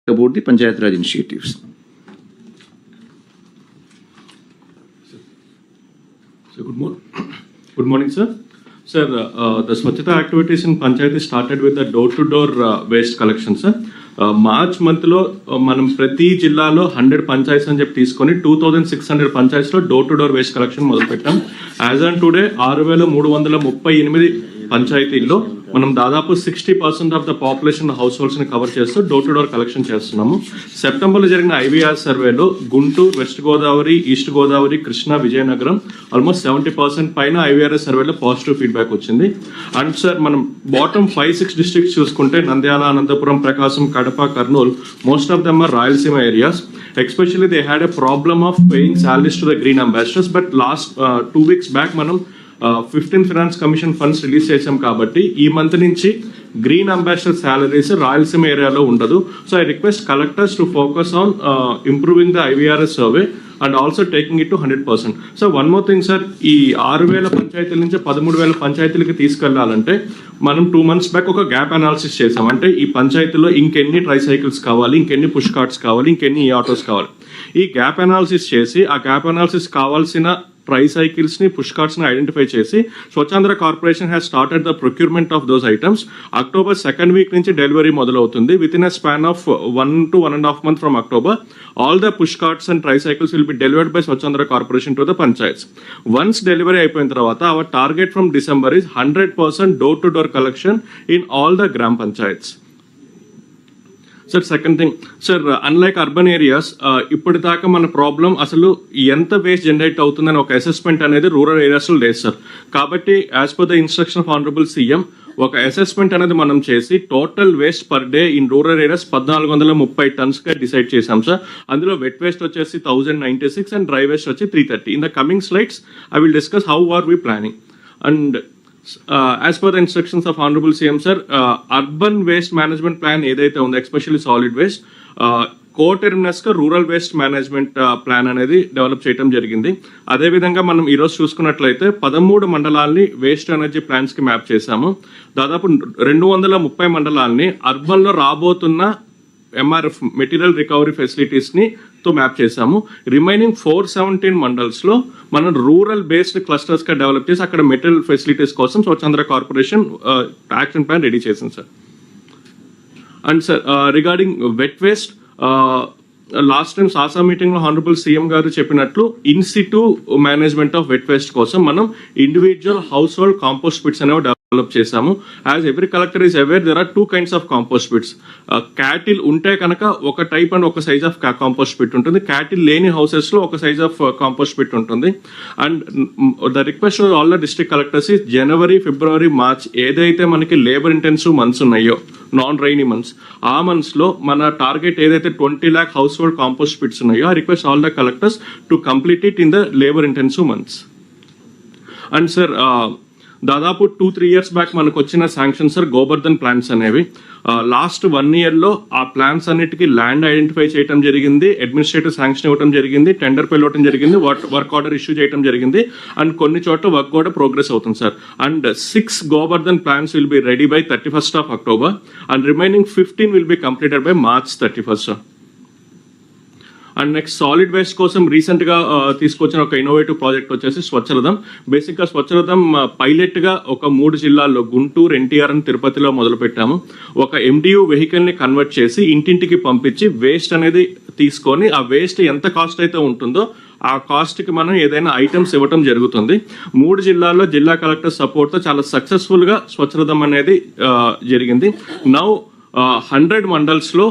about the Panchayat Raj initiatives. So good morning, sir. Sir, the Swachhata activities in Panchayat started with the door-to-door waste collection, sir. March మంత్లో మనం ప్రతి జిల్లాలో 100 పంచాయత్స్ అని చెప్పి తీసుకొని 2600 పంచాయత్స్లో door to door waste collection మొదలుపెట్టాం. As on today 6338 పంచాయతీల్లో మనం దాదాపు 60% ఆఫ్ ద పాపులేషన్ హౌస్ హోల్డ్స్ని కవర్ చేస్తూ డోర్ టు డోర్ కలెక్షన్ చేస్తున్నాము. సెప్టెంబర్లో జరిగిన ఐవీఆర్ సర్వేలో Guntur, West Godavari, East Godavari, Krishna, Vizianagaram almost 70% పైన ఐవీఆర్ సర్వేలో పాజిటివ్ ఫీడ్బ్యాక్ వచ్చింది. అండ్ సార్ మనం బాటమ్ 5-6 డిస్ట్రిక్ట్స్ చూసుకుంటే నంద్యాల, అనంతపురం, ప్రకాశం, Kadapa, Kurnool, most of them are Rayalaseema areas. Especially they had a problem of paying salaries to the green ambassadors, but last 2 weeks back మనం 15 finance commission funds release చేసాం కాబట్టి ఈ month నుంచి green ambassador salaries Rayalaseema ఏరియాలో ఉండదు. So I request collectors to focus on improving the IVRS survey and also taking it to 100%. So one more thing sir, ఈ 6000 పంచాయతీల నుంచి 13,000 పంచాయతీలకి తీసుకెళ్లాలంటే మనం 2 months బ్యాక్ ఒక గ్యాప్ అనాలిసిస్ చేసాం. అంటే ఈ పంచాయతీలో ఇంకెన్ని ట్రైసైకిల్స్ కావాలి, ఇంకెన్ని పుష్ కార్ట్స్ కావాలి, ఇంకెన్ని ఈ ఆటోస్ కావాలి. ఈ గ్యాప్ అనాలిసిస్ చేసి ఆ గ్యాప్ అనాలిసిస్ కావాల్సిన ట్రైసైకిల్స్ని, పుష్ కార్ట్స్ని ఐడెంటిఫై చేసి Swachhandhra corporation has started the procurement of those items. October 2nd week నుంచి డెలివరీ మొదలవుతుంది. Within a span of 1 to 1.5 months from October all the push carts and tricycles will be delivered by Swachhandhra corporation to the panchayats. Once delivery అయిపోయిన తర్వాత our target from December is 100% door to door collection in all the gram panchayats. Sir second thing sir, unlike urban areas ఇప్పటిదాకా మన problem అసలు ఎంత waste generate అవుతుందని ఒక assessment అనేది rural ఏరియాస్లో లేదు సార్. కాబట్టి as per the instruction of honourable CM ఒక అసెస్మెంట్ అనేది మనం చేసి total waste per day in rural areas 1430 tonsగా డిసైడ్ చేశాం సార్. అందులో వెట్ వేస్ట్ వచ్చేసి 1096 అండ్ డ్రై వేస్ట్ వచ్చి 330. In the coming slides I will discuss how are we planning. And as per the instructions of Honorable CM sir, urban waste management plan ఏదైతే ఉందో especially solid waste కోటర్మినస్గా rural waste management plan అనేది develop చేయడం జరిగింది. అదేవిధంగా మనం ఈరోజు చూసుకున్నట్లయితే 13 మండలాల్ని వేస్ట్ ఎనర్జీ ప్లాన్స్కి మ్యాప్ చేశాము. దాదాపు 230 మండలాల్ని అర్బన్లో రాబోతున్న ఎంఆర్ఎఫ్ మెటీరియల్ రికవరీ ఫెసిలిటీస్ని తో మ్యాప్ చేశాము. రిమైనింగ్ 417 మండల్స్లో మనం రూరల్ బేస్డ్ క్లస్టర్స్గా డెవలప్ చేసి అక్కడ మెటీరియల్ ఫెసిలిటీస్ కోసం Swachhandhra corporation action plan ready చేసింది sir. And sir regarding wet waste, last time సాసా మీటింగ్లో హానరబుల్ సీఎం గారు చెప్పినట్లు in situ management of wet waste కోసం మనం individual household compost pits అనేవి డెవలప్ చేశాము. As every collector is aware there are 2 kinds of compost pits. Cattle ఉంటే కనుక ఒక టైప్ అండ్ ఒక సైజ్ ఆఫ్ కాంపోస్ట్ పిట్ ఉంటుంది. క్యాటిల్ లేని హౌసెస్లో ఒక సైజ్ ఆఫ్ కాంపోస్ట్ పిట్ ఉంటుంది. And the request all the district collectors ఈ జనవరి, ఫిబ్రవరి, మార్చ్ ఏదైతే మనకి లేబర్ ఇంటెన్సివ్ మంత్స్ ఉన్నాయో, నాన్ రైనీ మంత్స్, ఆ మంత్స్లో మన టార్గెట్ ఏదైతే 20 lakh household compost pits ఉన్నాయో I request all the collectors to complete it in the labour intensive months. And sir దాదాపు 2-3 years బ్యాక్ మనకు వచ్చిన శాంక్షన్ సార్ గోబర్ధన్ ప్లాన్స్ అనేవి. లాస్ట్ 1 yearలో ఆ ప్లాన్స్ అన్నిటికీ ల్యాండ్ ఐడెంటిఫై చేయడం జరిగింది, అడ్మినిస్ట్రేటివ్ శాంక్షన్ ఇవ్వడం జరిగింది, టెండర్ పిలవడం జరిగింది, వర్క్ ఆర్డర్ ఇష్యూ చేయడం జరిగింది, అండ్ కొన్ని చోట్ల వర్క్ కూడా ప్రోగ్రెస్ అవుతుంది sir. And 6 Gobardhan plans will be ready by 31st of October and remaining 15 will be completed by March 31st sir. And next solid waste కోసం రీసెంట్గా తీసుకొచ్చిన ఒక ఇన్నోవేటివ్ ప్రాజెక్ట్ వచ్చేసి స్వచ్ఛరథం. బేసిక్గా స్వచ్ఛరథం పైలట్గా ఒక 3 జిల్లాల్లో గుంటూరు, ఎన్టీఆర్ అండ్ తిరుపతిలో మొదలుపెట్టాము. ఒక MDU వెహికల్ని కన్వర్ట్ చేసి ఇంటింటికి పంపించి వేస్ట్ అనేది తీసుకొని ఆ వేస్ట్ ఎంత కాస్ట్ అయితే ఉంటుందో ఆ కాస్ట్కి మనం ఏదైనా ఐటమ్స్ ఇవ్వటం జరుగుతుంది. 3 జిల్లాల్లో జిల్లా కలెక్టర్ సపోర్ట్తో చాలా సక్సెస్ఫుల్గా స్వచ్ఛరథం అనేది జరిగింది. నౌ 100 మండల్స్లో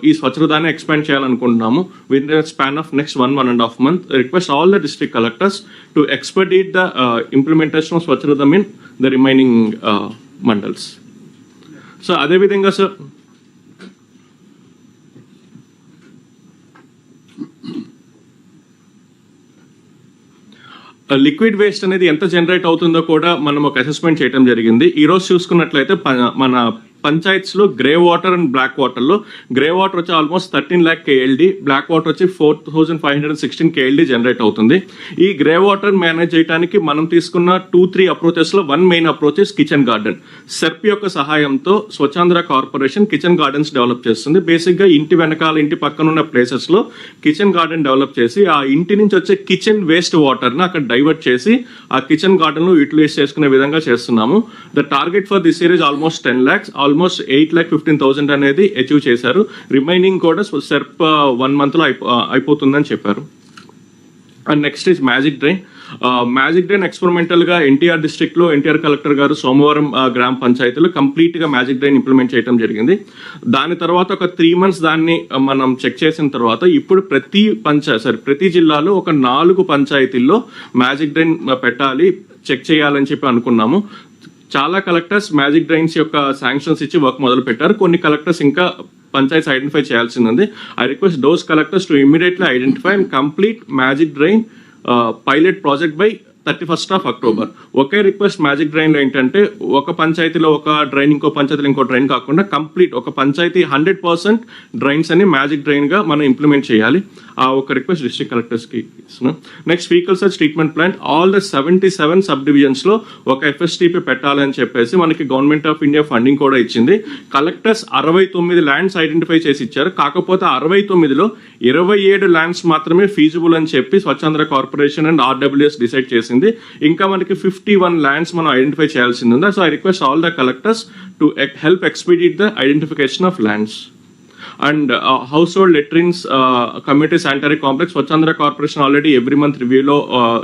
ఈ స్వచ్ఛరథాన్ని ఎక్స్పాండ్ చేయాలనుకుంటున్నాము with the span of next 1.5 months. Request all the district collectors to expedite the implementation of Swachharatham in the remaining mandals. So అదేవిధంగా సార్ లిక్విడ్ వేస్ట్ అనేది ఎంత జనరేట్ అవుతుందో కూడా మనం ఒక అసెస్మెంట్ చేయడం జరిగింది. ఈరోజు చూసుకున్నట్లయితే మన పంచాయత్స్లో గ్రే వాటర్ అండ్ బ్లాక్ వాటర్లో గ్రే వాటర్ వచ్చి almost 13 lakh KLD, black water వచ్చి 4516 KLD జనరేట్ అవుతుంది. ఈ గ్రే వాటర్ మేనేజ్ చేయడానికి మనం తీసుకున్న 2-3 అప్రోచెస్లో 1 main approach is kitchen garden. SERP యొక్క సహాయంతో Swachhandhra corporation kitchen gardens develop చేస్తుంది. బేసిక్గా ఇంటి వెనకాల, ఇంటి పక్కన ఉన్న ప్లేసెస్లో కిచెన్ గార్డెన్ డెవలప్ చేసి ఆ ఇంటి నుంచి వచ్చే కిచెన్ వేస్ట్ వాటర్ని అక్కడ డైవర్ట్ చేసి ఆ కిచెన్ గార్డెన్లో యూటిలైజ్ చేసుకునే విధంగా చేస్తున్నాము. The target for this year is almost 10 lakhs. Almost 8,15,000 అనేది అచీవ్ చేశారు. రిమైనింగ్ కూడా సెర్ప్ 1 monthలో అయిపోతుందని చెప్పారు. And next is magic drain. Magic drain ఎక్స్పెరిమెంటల్గా ఎన్టీఆర్ డిస్ట్రిక్ట్లో ఎన్టీఆర్ కలెక్టర్ గారు సోమవారం గ్రామ పంచాయతీలో కంప్లీట్గా మ్యాజిక్ డ్రైన్ ఇంప్లిమెంట్ చేయడం జరిగింది. దాని తర్వాత ఒక 3 months దాన్ని మనం చెక్ చేసిన తర్వాత ఇప్పుడు ప్రతి జిల్లాలో ఒక 4 పంచాయతీల్లో మ్యాజిక్ డ్రైన్ పెట్టాలి, చెక్ చేయాలని చెప్పి అనుకున్నాము. చాలా కలెక్టర్స్ మ్యాజిక్ డ్రైన్స్ యొక్క శాంక్షన్స్ ఇచ్చి వర్క్ మొదలు పెట్టారు. కొన్ని కలెక్టర్స్ ఇంకా పంచాయత్ ఐడెంటిఫై చేయాల్సింది ఉంది. I request those collectors to immediately identify and complete magic drain pilot project by 31st of October. Okay request magic డ్రైన్లో ఏంటంటే ఒక పంచాయతీలో ఒక డ్రైన్, ఇంకో పంచాయతీలో ఇంకో డ్రైన్ కాకుండా కంప్లీట్ ఒక పంచాయతీ 100% డ్రైన్స్ అని మ్యాజిక్ డ్రైన్గా మనం ఇంప్లిమెంట్ చేయాలి. ఆ ఒక రిక్వెస్ట్ డిస్ట్రిక్ట్ కలెక్టర్స్కి ఇస్తున్నాం. Next vehicle search treatment plant all the 77 sub డివిజన్స్లో ఒక FSTP పెట్టాలని చెప్పేసి మనకి గవర్నమెంట్ ఆఫ్ ఇండియా ఫండింగ్ కూడా ఇచ్చింది. కలెక్టర్స్ 69 ల్యాండ్స్ ఐడెంటిఫై చేసి ఇచ్చారు. కాకపోతే 69లో 27 ల్యాండ్స్ మాత్రమే ఫీజిబుల్ అని చెప్పి Swachhandhra corporation and RWS decide చేసింది. ఇంకా మనకి 51 ల్యాండ్స్ మనం ఐడెంటిఫై చేయాల్సింది ఉంది. So I request all the collectors to help expedite the identification of lands. And household latrines community sanitary complex Swachhandhra corporation already every month రివ్యూలో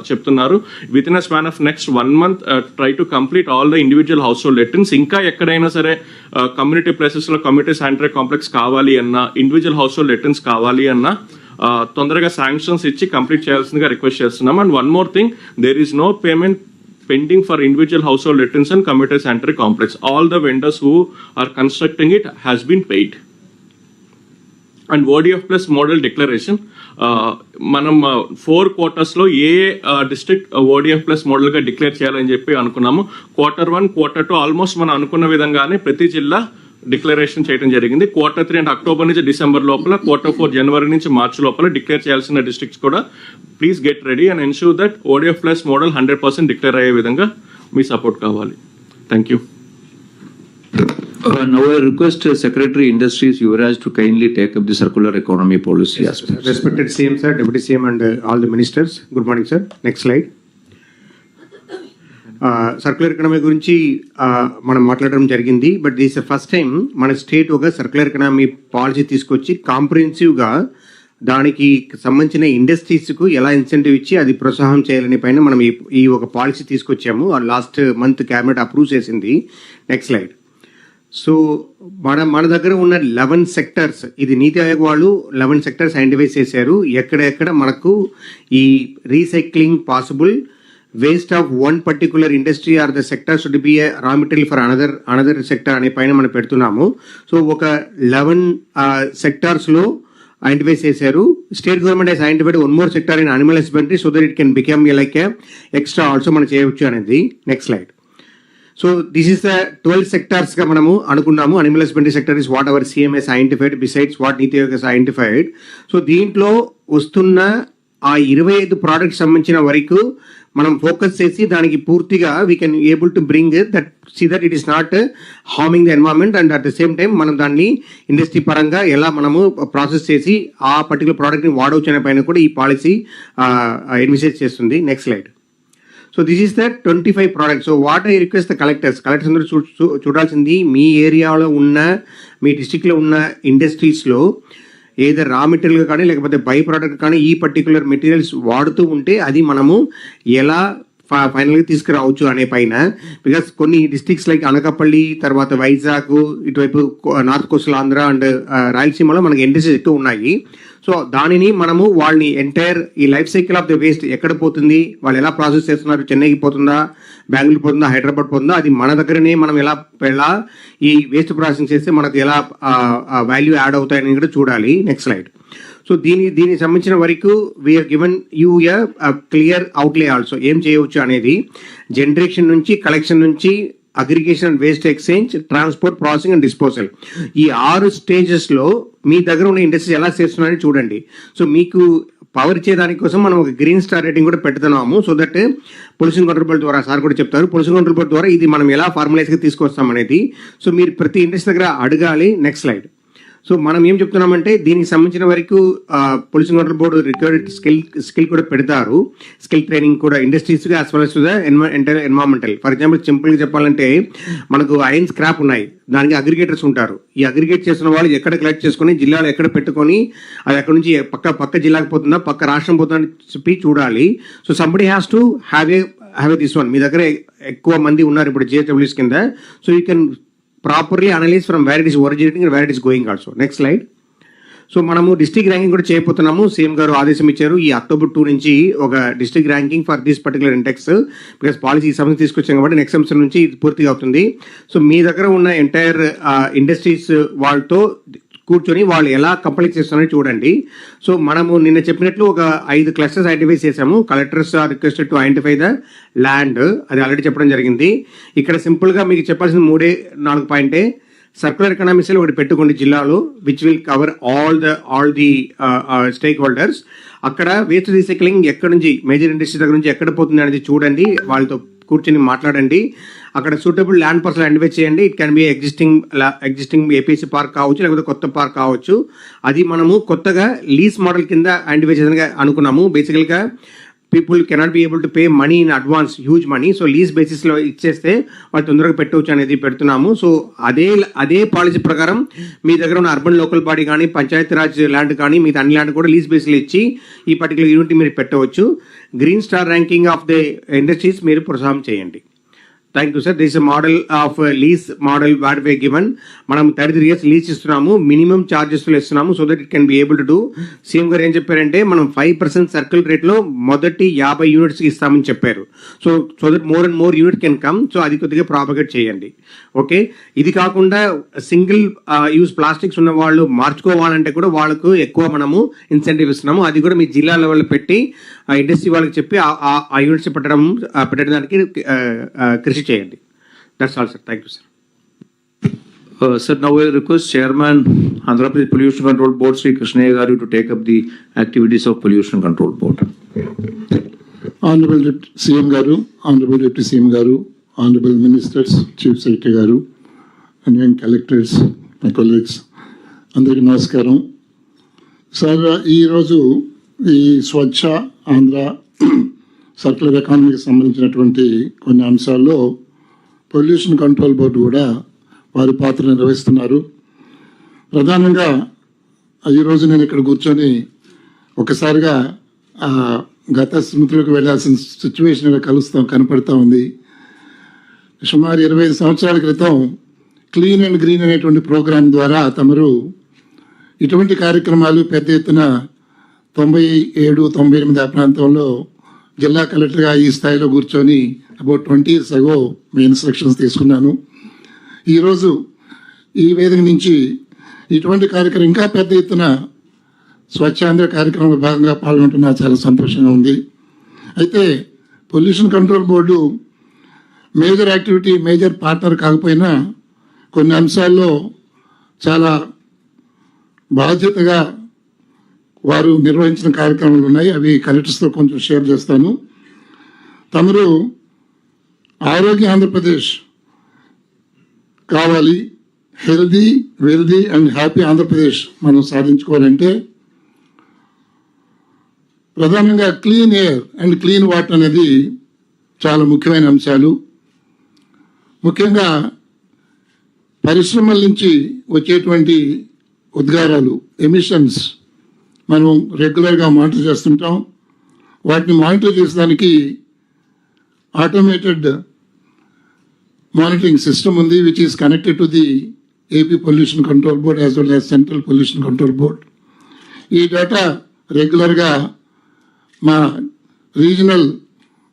చెప్తున్నారు. Within a span of next 1 month try to complete all the individual household latrines. ఇంకా ఎక్కడైనా సరే community ప్లేసెస్లో community sanitary complex కావాలి అన్నా, individual household latrines కావాలి అన్నా తొందరగా శాంక్షన్స్ ఇచ్చి కంప్లీట్ చేయాల్సిందిగా రిక్వెస్ట్ చేస్తున్నాం. And one more thing, there is no payment pending for individual household latrines and community sanitary complex. All the vendors who are constructing it has been paid. And ODF plus model declaration, మనం 4 quartersలో ఏ district ODF plus మోడల్గా declare చేయాలని చెప్పి అనుకున్నాము. Q1, Q2 almost మనం అనుకున్న విధంగానే ప్రతి జిల్లా డిక్లరేషన్ చేయడం జరిగింది. Q3 అంటే అక్టోబర్ నుంచి డిసెంబర్ లోపల, Q4 జనవరి నుంచి మార్చి లోపల డిక్లేర్ చేయాల్సిన డిస్ట్రిక్ట్స్ కూడా please get ready and ensure that ODF plus model 100% declare అయ్యే విధంగా మీ సపోర్ట్ కావాలి. Thank you. Now I request Secretary Industries Yuvraj to kindly take up the circular economy policy aspect. Respected CM sir, Deputy CM and all the ministers, good morning sir. Next slide. Circular economy గురించి మనం మాట్లాడడం జరిగింది. But this first time మన state ఒక circular economy policy తీసుకొచ్చి కాంప్రిహెన్సివ్గా దానికి సంబంధించిన ఇండస్ట్రీస్కు ఎలా ఇన్సెంటివ్ ఇచ్చి అది ప్రోత్సాహం చేయాలని పైన మనం ఈ ఒక పాలసీ తీసుకొచ్చాము. లాస్ట్ మంత్ క్యాబినెట్ అప్రూవ్ చేసింది. Next slide. సో మన దగ్గర ఉన్న 11 సెక్టర్స్, ఇది నీతి ఆయోగ్ వాళ్ళు 11 సెక్టర్స్ ఐడెంటిఫై చేశారు. ఎక్కడెక్కడ మనకు ఈ recycling possible, waste of one particular industry or the sector should be a raw material for another sector అనే పైన మనం పెడుతున్నాము. సో ఒక 11 సెక్టార్స్లో ఐడెంటిఫై చేశారు. State government has identified one more sector in animal husbandry so that it can become like extra also మనం చేయవచ్చు అనేది. Next slide. So this is the 12 sectors గా మనము అనుకున్నాము. Animal husbandry sector is what our CM has identified besides what NITI Aayog Hess identified. So దీంట్లో వస్తున్న ఆ 25 products సంబంధించిన వరకు మనం ఫోకస్ చేసి దానికి పూర్తిగా we can able to bring that see that it is not harming the environment and at the same time మనం దాన్ని ఇండస్ట్రీ పరంగా ఎలా మనము ప్రాసెస్ చేసి ఆ పర్టికులర్ ప్రోడక్ట్ని వాడవచ్చు అనే పైన కూడా ఈ పాలసీ ఎన్విసేజ్ చేస్తుంది. Next slide. So this is the 25 products. So what I request the collectors అందరూ చూడాల్సింది మీ ఏరియాలో ఉన్న మీ డిస్టిక్లో ఉన్న ఇండస్ట్రీస్లో ఏదో రా మెటీరియల్ కానీ లేకపోతే బై ప్రోడక్ట్ కానీ ఈ పర్టికులర్ మెటీరియల్స్ వాడుతూ ఉంటే అది మనము ఎలా ఫైనల్గా తీసుకురావచ్చు అనే పైన. బికాస్ కొన్ని డిస్ట్రిక్ట్స్ లైక్ అనకాపల్లి, తర్వాత వైజాగ్, ఇటువైపు నార్త్ కోస్టల్ ఆంధ్ర అండ్ రాయలసీమలో మనకి ఇండస్ట్రీస్ ఎక్కువ ఉన్నాయి. సో దానిని మనము వాళ్ళని ఎంటైర్ ఈ life cycle of the waste ఎక్కడ పోతుంది, వాళ్ళు ఎలా ప్రాసెస్ చేస్తున్నారు, చెన్నైకి పోతుందా, బెంగళూరు పోతుందా, హైదరాబాద్ పోతుందా, అది మన దగ్గరనే మనం ఎలా ఈ వేస్ట్ ప్రాసెసింగ్ చేస్తే మనకు ఎలా వాల్యూ యాడ్ అవుతాయని కూడా చూడాలి. Next slide. సో దీనికి సంబంధించిన వరకు we're given you clear outlay also ఏం చేయవచ్చు అనేది. జనరేషన్ నుంచి, కలెక్షన్ నుంచి, aggregation and waste exchange, transport, processing and disposal, ఈ 6 స్టేజెస్లో మీ దగ్గర ఉన్న ఇండస్ట్రీస్ ఎలా చేస్తున్నారని చూడండి. సో మీకు పవర్ ఇచ్చేదాని కోసం మనం ఒక గ్రీన్ స్టార్ రేటింగ్ కూడా పెడుతున్నాము. So that pollution control board ద్వారా సార్ కూడా చెప్తారు, పొల్యూషన్ కంట్రోల్ బోర్డ్ ద్వారా ఇది మనం ఎలా ఫార్మలైజ్గా తీసుకొస్తాం అనేది. సో మీరు ప్రతి ఇండస్ట్రీ దగ్గర అడగాలి. Next slide. సో మనం ఏం చెప్తున్నామంటే దీనికి సంబంధించిన వరకు pollution control board required skill కూడా పెడతారు, స్కిల్ ట్రైనింగ్ కూడా ఇండస్ట్రీస్గా as well as the environmental. For example సింపుల్గా చెప్పాలంటే మనకు ఐరన్ స్క్రాప్ ఉన్నాయి, దానికి అగ్రిగేటర్స్ ఉంటారు. ఈ అగ్రిగేట్ చేస్తున్న వాళ్ళు ఎక్కడ కలెక్ట్ చేసుకొని జిల్లాలో ఎక్కడ పెట్టుకొని అది అక్కడ నుంచి పక్క జిల్లాకు పోతుందా, పక్క రాష్ట్రం పోతుందా అని చెప్పి చూడాలి. So somebody has to have a this one. మీ దగ్గర ఎక్కువ మంది ఉన్నారు ఇప్పుడు జిహెచ్డబ్ల్యూస్ కింద. So you can properly analyse from where it is originating and where it is going also. Next slide. So మనము డిస్ట్రిక్ట్ ర్యాంకింగ్ కూడా చేయబోతున్నాము. సీఎం గారు ఆదేశం ఇచ్చారు ఈ October 2 నుంచి ఒక district ranking for this particular index. Because policy ఈ సంవత్సరం తీసుకొచ్చాం కాబట్టి నెక్స్ట్ సంవత్సరం నుంచి ఇది పూర్తిగా అవుతుంది. సో మీ దగ్గర ఉన్న ఎంటైర్ ఇండస్ట్రీస్ వాళ్ళతో కూర్చొని వాళ్ళు ఎలా కంప్లీట్ చేస్తున్నారని చూడండి. సో మనము నిన్న చెప్పినట్లు ఒక 5 క్లస్టర్స్ ఐడెంటిఫై చేసాము. Collectors are requested to identify the land, అది ఆల్రెడీ చెప్పడం జరిగింది. ఇక్కడ సింపుల్గా మీకు చెప్పాల్సిన 3-4 పాయింటే. సర్కులర్ ఎకనామీ సెల్ ఒకటి పెట్టుకోండి జిల్లాలో, which will cover all the stake holders. అక్కడ వేస్ట్ రీసైక్లింగ్ ఎక్కడ నుంచి మేజర్ ఇండస్ట్రీ దగ్గర నుంచి ఎక్కడ పోతుంది అనేది చూడండి, వాళ్ళతో కూర్చొని మాట్లాడండి. అక్కడ సూటబుల్ ల్యాండ్ పార్సల్ ఐడెంటిఫై చేయండి. It can be existing APC park కావచ్చు, లేకపోతే కొత్త పార్క్ కావచ్చు. అది మనము కొత్తగా లీజ్ మోడల్ కింద ఐడెంటిఫై చేయాలని అనుకున్నాము. బేసికల్గా people cannot be able to pay money in advance, huge money. So lease బేసిస్లో ఇచ్చేస్తే వాళ్ళు తొందరగా పెట్టవచ్చు అనేది పెడుతున్నాము. సో అదే పాలసీ ప్రకారం మీ దగ్గర ఉన్న అర్బన్ లోకల్ బాడీ కానీ, పంచాయతీరాజ్ ల్యాండ్ కానీ, మీ అన్ని ల్యాండ్ కూడా లీజ్ బేస్లో ఇచ్చి ఈ పర్టికులర్ యూనిట్ మీరు పెట్టవచ్చు. Green star ranking of the industries మీరు ప్రోత్సాహం చేయండి. Thank you sir. This model of lease model what were given. మనం 33 years లీజ్ ఇస్తున్నాము, మినిమం చార్జెస్లో ఇస్తున్నాము. So that it can be able to do. CM గారు ఏం చెప్పారంటే మనం 5% సర్కిల్ రేట్లో మొదటి 50 యూనిట్స్కి ఇస్తామని చెప్పారు. So that more and more unit can come. So అది కొద్దిగా ప్రాపగేట్ చేయండి. ఓకే, ఇది కాకుండా సింగిల్ యూజ్ ప్లాస్టిక్స్ ఉన్న వాళ్ళు మార్చుకోవాలంటే కూడా వాళ్ళకు ఎక్కువ మనము ఇన్సెంటివ్ ఇస్తున్నాము. అది కూడా మీ జిల్లా లెవెల్లో పెట్టి ఇండస్ట్రీ వాళ్ళకి చెప్పి ఆ యూనిట్స్ పెట్టడానికి కృషి చేయండి. That's all sir. Thank you sir. Sir, now I request Chairman Andhra Pradesh Pollution Control Board Sri Krishnaya Garu to take up the activities of Pollution Control Board. Honorable CM Garu, Honorable Deputy CM Garu, Honorable Ministers, Chief Secretary Garu, and young collectors, my colleagues, అందరికీ నమస్కారం. Sir, ఈరోజు ఈ స్వచ్ఛ Andhra circular ఎకానమీకి సంబంధించినటువంటి కొన్ని అంశాల్లో pollution control board కూడా వారి పాత్ర నిర్వహిస్తున్నారు. ప్రధానంగా ఈరోజు నేను ఇక్కడ కూర్చొని ఒకసారిగా గత స్మృతులకు వెళ్ళాల్సిన సిచ్యువేషన్ కనపడుతూ ఉంది. సుమారు 25 సంవత్సరాల క్రితం క్లీన్ అండ్ గ్రీన్ అనేటువంటి ప్రోగ్రాం ద్వారా తమరు ఇటువంటి కార్యక్రమాలు పెద్ద ఎత్తున 97-98 ఆ ప్రాంతంలో జిల్లా కలెక్టర్గా ఈ స్థాయిలో కూర్చొని about 20 years ago me instructions తీసుకున్నాను. ఈరోజు ఈ వేదిక నుంచి ఇటువంటి కార్యక్రమం ఇంకా పెద్ద ఎత్తున స్వచ్ఛాంధ్ర కార్యక్రమంలో భాగంగా పాల్గొంటున్నా చాలా సంతోషంగా ఉంది. అయితే pollution control board major activity, major partner కాకపోయినా కొన్ని అంశాల్లో చాలా బాధ్యతగా వారు నిర్వహించిన కార్యక్రమాలు ఉన్నాయి. అవి కలెక్టర్స్తో కొంచెం షేర్ చేస్తాను. తమరు ఆరోగ్య ఆంధ్రప్రదేశ్ కావాలి, healthy, wealthy and happy Andhra Pradesh మనం సాధించుకోవాలంటే ప్రధానంగా clean air and clean water అనేది చాలా ముఖ్యమైన అంశాలు. ముఖ్యంగా పరిశ్రమల నుంచి వచ్చేటువంటి ఉద్గారాలు, ఎమిషన్స్ మనం రెగ్యులర్గా మానిటర్ చేస్తుంటాం. వాటిని మానిటర్ చేసేదానికి ఆటోమేటెడ్ మానిటరింగ్ సిస్టమ్ ఉంది, which is connected to the AP pollution control board as well as central pollution control board. ఈ డేటా రెగ్యులర్గా మా regional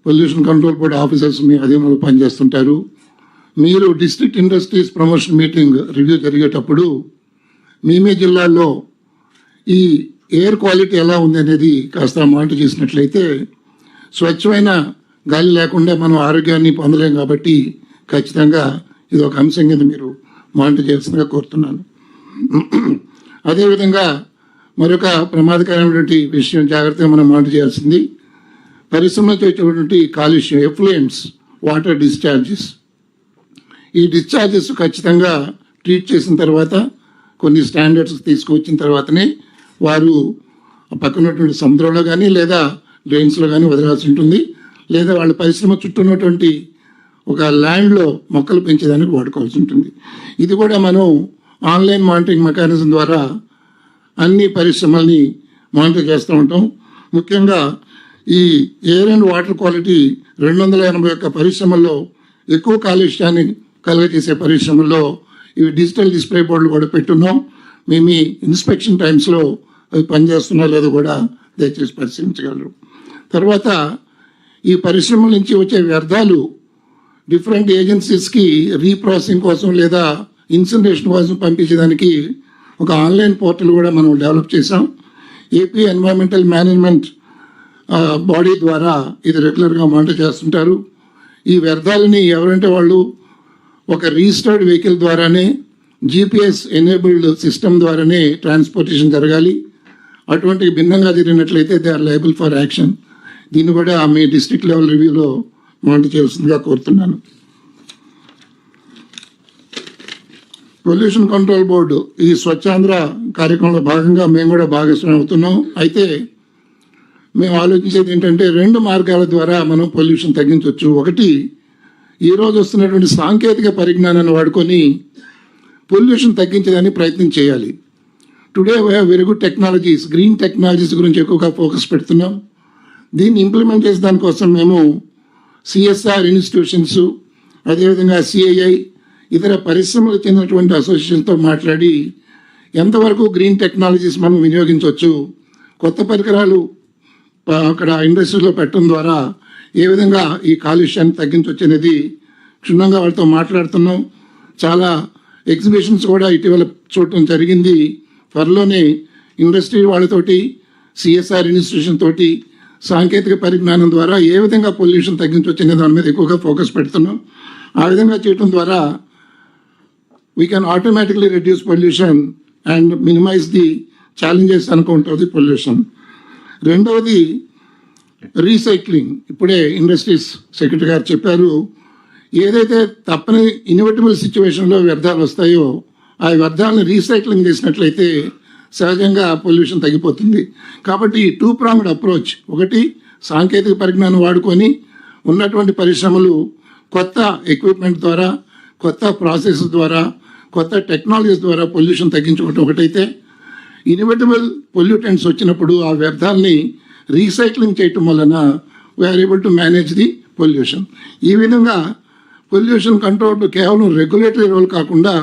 pollution control board officers మీ అధీనంలో పనిచేస్తుంటారు. మీరు district industries promotion meeting review జరిగేటప్పుడు మీ జిల్లాల్లో ఈ ఎయిర్ క్వాలిటీ ఎలా ఉంది అనేది కాస్త మానిటర్ చేసినట్లయితే స్వచ్ఛమైన గాలి లేకుండా మనం ఆరోగ్యాన్ని పొందలేం. కాబట్టి ఖచ్చితంగా ఇది ఒక అంశం కింద మీరు మానిటర్ చేయాల్సిందిగా కోరుతున్నాను. అదేవిధంగా మరొక ప్రమాదకరమైనటువంటి విషయం జాగ్రత్తగా మనం మానిటర్ చేయాల్సింది పరిశ్రమలకు వచ్చేటువంటి కాలుష్యం, ఎఫ్లూయెంట్స్, వాటర్ డిశ్చార్జెస్. ఈ డిశ్చార్జెస్ ఖచ్చితంగా ట్రీట్ చేసిన తర్వాత కొన్ని స్టాండర్డ్స్ తీసుకువచ్చిన తర్వాతనే వారు పక్కనటువంటి సముద్రంలో కానీ లేదా డ్రైన్స్లో కానీ వదలాల్సి ఉంటుంది, లేదా వాళ్ళ పరిశ్రమ చుట్టూ ఉన్నటువంటి ఒక ల్యాండ్లో మొక్కలు పెంచేదానికి వాడుకోవాల్సి ఉంటుంది. ఇది కూడా మనం ఆన్లైన్ మానిటరింగ్ మెకానిజం ద్వారా అన్ని పరిశ్రమల్ని మానిటర్ చేస్తూ ఉంటాం. ముఖ్యంగా ఈ ఎయిర్ అండ్ వాటర్ క్వాలిటీ 281 పరిశ్రమల్లో ఎక్కువ కాలుష్యాన్ని కలుగజేసే పరిశ్రమల్లో ఇవి డిజిటల్ డిస్ప్లే బోర్డులు కూడా పెట్టున్నాం. మీ ఇన్స్పెక్షన్ టైమ్స్లో అవి పనిచేస్తున్నా లేదో కూడా దయచేసి పరిశీలించగలరు. తర్వాత ఈ పరిశ్రమల నుంచి వచ్చే వ్యర్థాలు డిఫరెంట్ ఏజెన్సీస్కి రీప్రాసెసింగ్ కోసం లేదా ఇన్సినరేషన్ కోసం పంపించడానికి ఒక ఆన్లైన్ పోర్టల్ కూడా మనం డెవలప్ చేసాం. ఏపీ ఎన్వైరన్మెంటల్ మేనేజ్మెంట్ బాడీ ద్వారా ఇది రెగ్యులర్గా మానిటర్ చేస్తుంటారు. ఈ వ్యర్థాలని ఎవరంటే వాళ్ళు ఒక రిజిస్టర్డ్ వెహికల్ ద్వారానే, జీపీఎస్ ఎనేబుల్డ్ సిస్టమ్ ద్వారానే ట్రాన్స్పోర్టేషన్ జరగాలి. అటువంటి భిన్నంగా జరిగినట్లయితే they are liable for action. దీన్ని కూడా మీ డిస్ట్రిక్ట్ లెవెల్ రివ్యూలో మానిటర్ చేయాల్సిందిగా కోరుతున్నాను. పొల్యూషన్ కంట్రోల్ బోర్డు ఈ స్వచ్ఛాంధ్ర కార్యక్రమంలో భాగంగా మేము కూడా భాగస్వామ్యం అవుతున్నాం. అయితే మేము ఆలోచించేది ఏంటంటే 2 మార్గాల ద్వారా మనం పొల్యూషన్ తగ్గించవచ్చు. ఒకటి, ఈరోజు వస్తున్నటువంటి సాంకేతిక పరిజ్ఞానాన్ని వాడుకొని పొల్యూషన్ తగ్గించడానికి ప్రయత్నం చేయాలి. Today we have very good technologies, green technologies గురించి ఎక్కువగా ఫోకస్ పెడుతున్నాం. దీన్ని ఇంప్లిమెంట్ చేసే దానికోసం మేము సిఎస్ఆర్ ఇన్స్టిట్యూషన్స్, అదేవిధంగా సిఐఐ, ఇతర పరిశ్రమలకు చెందినటువంటి అసోసియేషన్తో మాట్లాడి ఎంతవరకు గ్రీన్ టెక్నాలజీస్ మనం వినియోగించవచ్చు, కొత్త పరికరాలు అక్కడ ఇండస్ట్రీలో పెట్టడం ద్వారా ఏ విధంగా ఈ కాలుష్యాన్ని తగ్గించవచ్చు అనేది క్షుణ్ణంగా వాళ్ళతో మాట్లాడుతున్నాం. చాలా ఎగ్జిబిషన్స్ కూడా ఇటీవల చూడటం జరిగింది. త్వరలోనే ఇండస్ట్రీ వాళ్ళతోటి, సిఎస్ఆర్ ఇన్స్టిట్యూషన్ తోటి సాంకేతిక పరిజ్ఞానం ద్వారా ఏ విధంగా పొల్యూషన్ తగ్గించవచ్చు అనే దాని మీద ఎక్కువగా ఫోకస్ పెడుతున్నాం. ఆ విధంగా చేయడం ద్వారా we can automatically reduce pollution and minimise the challenges on account of the pollution. రెండవది రీసైక్లింగ్. ఇప్పుడే ఇండస్ట్రీస్ సెక్రటరీ గారు చెప్పారు, ఏదైతే తప్పని ఇన్ఎవిటబుల్ సిచ్యువేషన్లో వ్యర్థాలు వస్తాయో ఆ వ్యర్థాలను రీసైక్లింగ్ చేసినట్లయితే సహజంగా పొల్యూషన్ తగ్గిపోతుంది. కాబట్టి ఈ 2-pronged అప్రోచ్, ఒకటి సాంకేతిక పరిజ్ఞానం వాడుకొని ఉన్నటువంటి పరిశ్రమలు కొత్త ఎక్విప్మెంట్ ద్వారా, కొత్త ప్రాసెస్ ద్వారా, కొత్త టెక్నాలజీస్ ద్వారా పొల్యూషన్ తగ్గించుకోవటం ఒకటైతే, ఇన్ఎవిటబుల్ పొల్యూటెంట్స్ వచ్చినప్పుడు ఆ వ్యర్థాలని రీసైక్లింగ్ చేయటం వలన we're able to manage the pollution. ఈ విధంగా పొల్యూషన్ కంట్రోల్ కేవలం రెగ్యులేటరీ రోల్ కాకుండా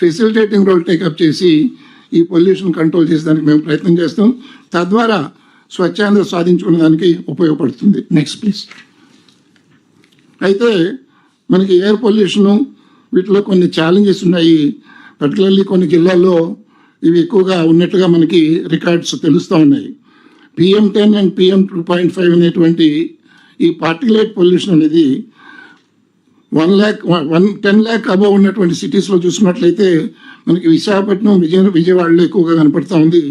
ఫెసిలిటేటింగ్ రోల్ టేకప్ చేసి ఈ పొల్యూషన్ కంట్రోల్ చేసేదానికి మేము ప్రయత్నం చేస్తాం. తద్వారా స్వచ్ఛాంధ్ర సాధించుకునే దానికి ఉపయోగపడుతుంది. Next please. అయితే మనకి ఎయిర్ పొల్యూషను వీటిలో కొన్ని ఛాలెంజెస్ ఉన్నాయి. పర్టికులర్లీ కొన్ని జిల్లాల్లో ఇవి ఎక్కువగా ఉన్నట్టుగా మనకి రికార్డ్స్ తెలుస్తూ ఉన్నాయి. PM10 అండ్ PM2.5 అనేటువంటి ఈ పార్టికులేట్ పొల్యూషన్ అనేది 10 lakh అబవ్ ఉన్నటువంటి సిటీస్లో చూసుకున్నట్లయితే మనకి విశాఖపట్నం విజయవాడలో ఎక్కువగా కనపడుతూ ఉంది.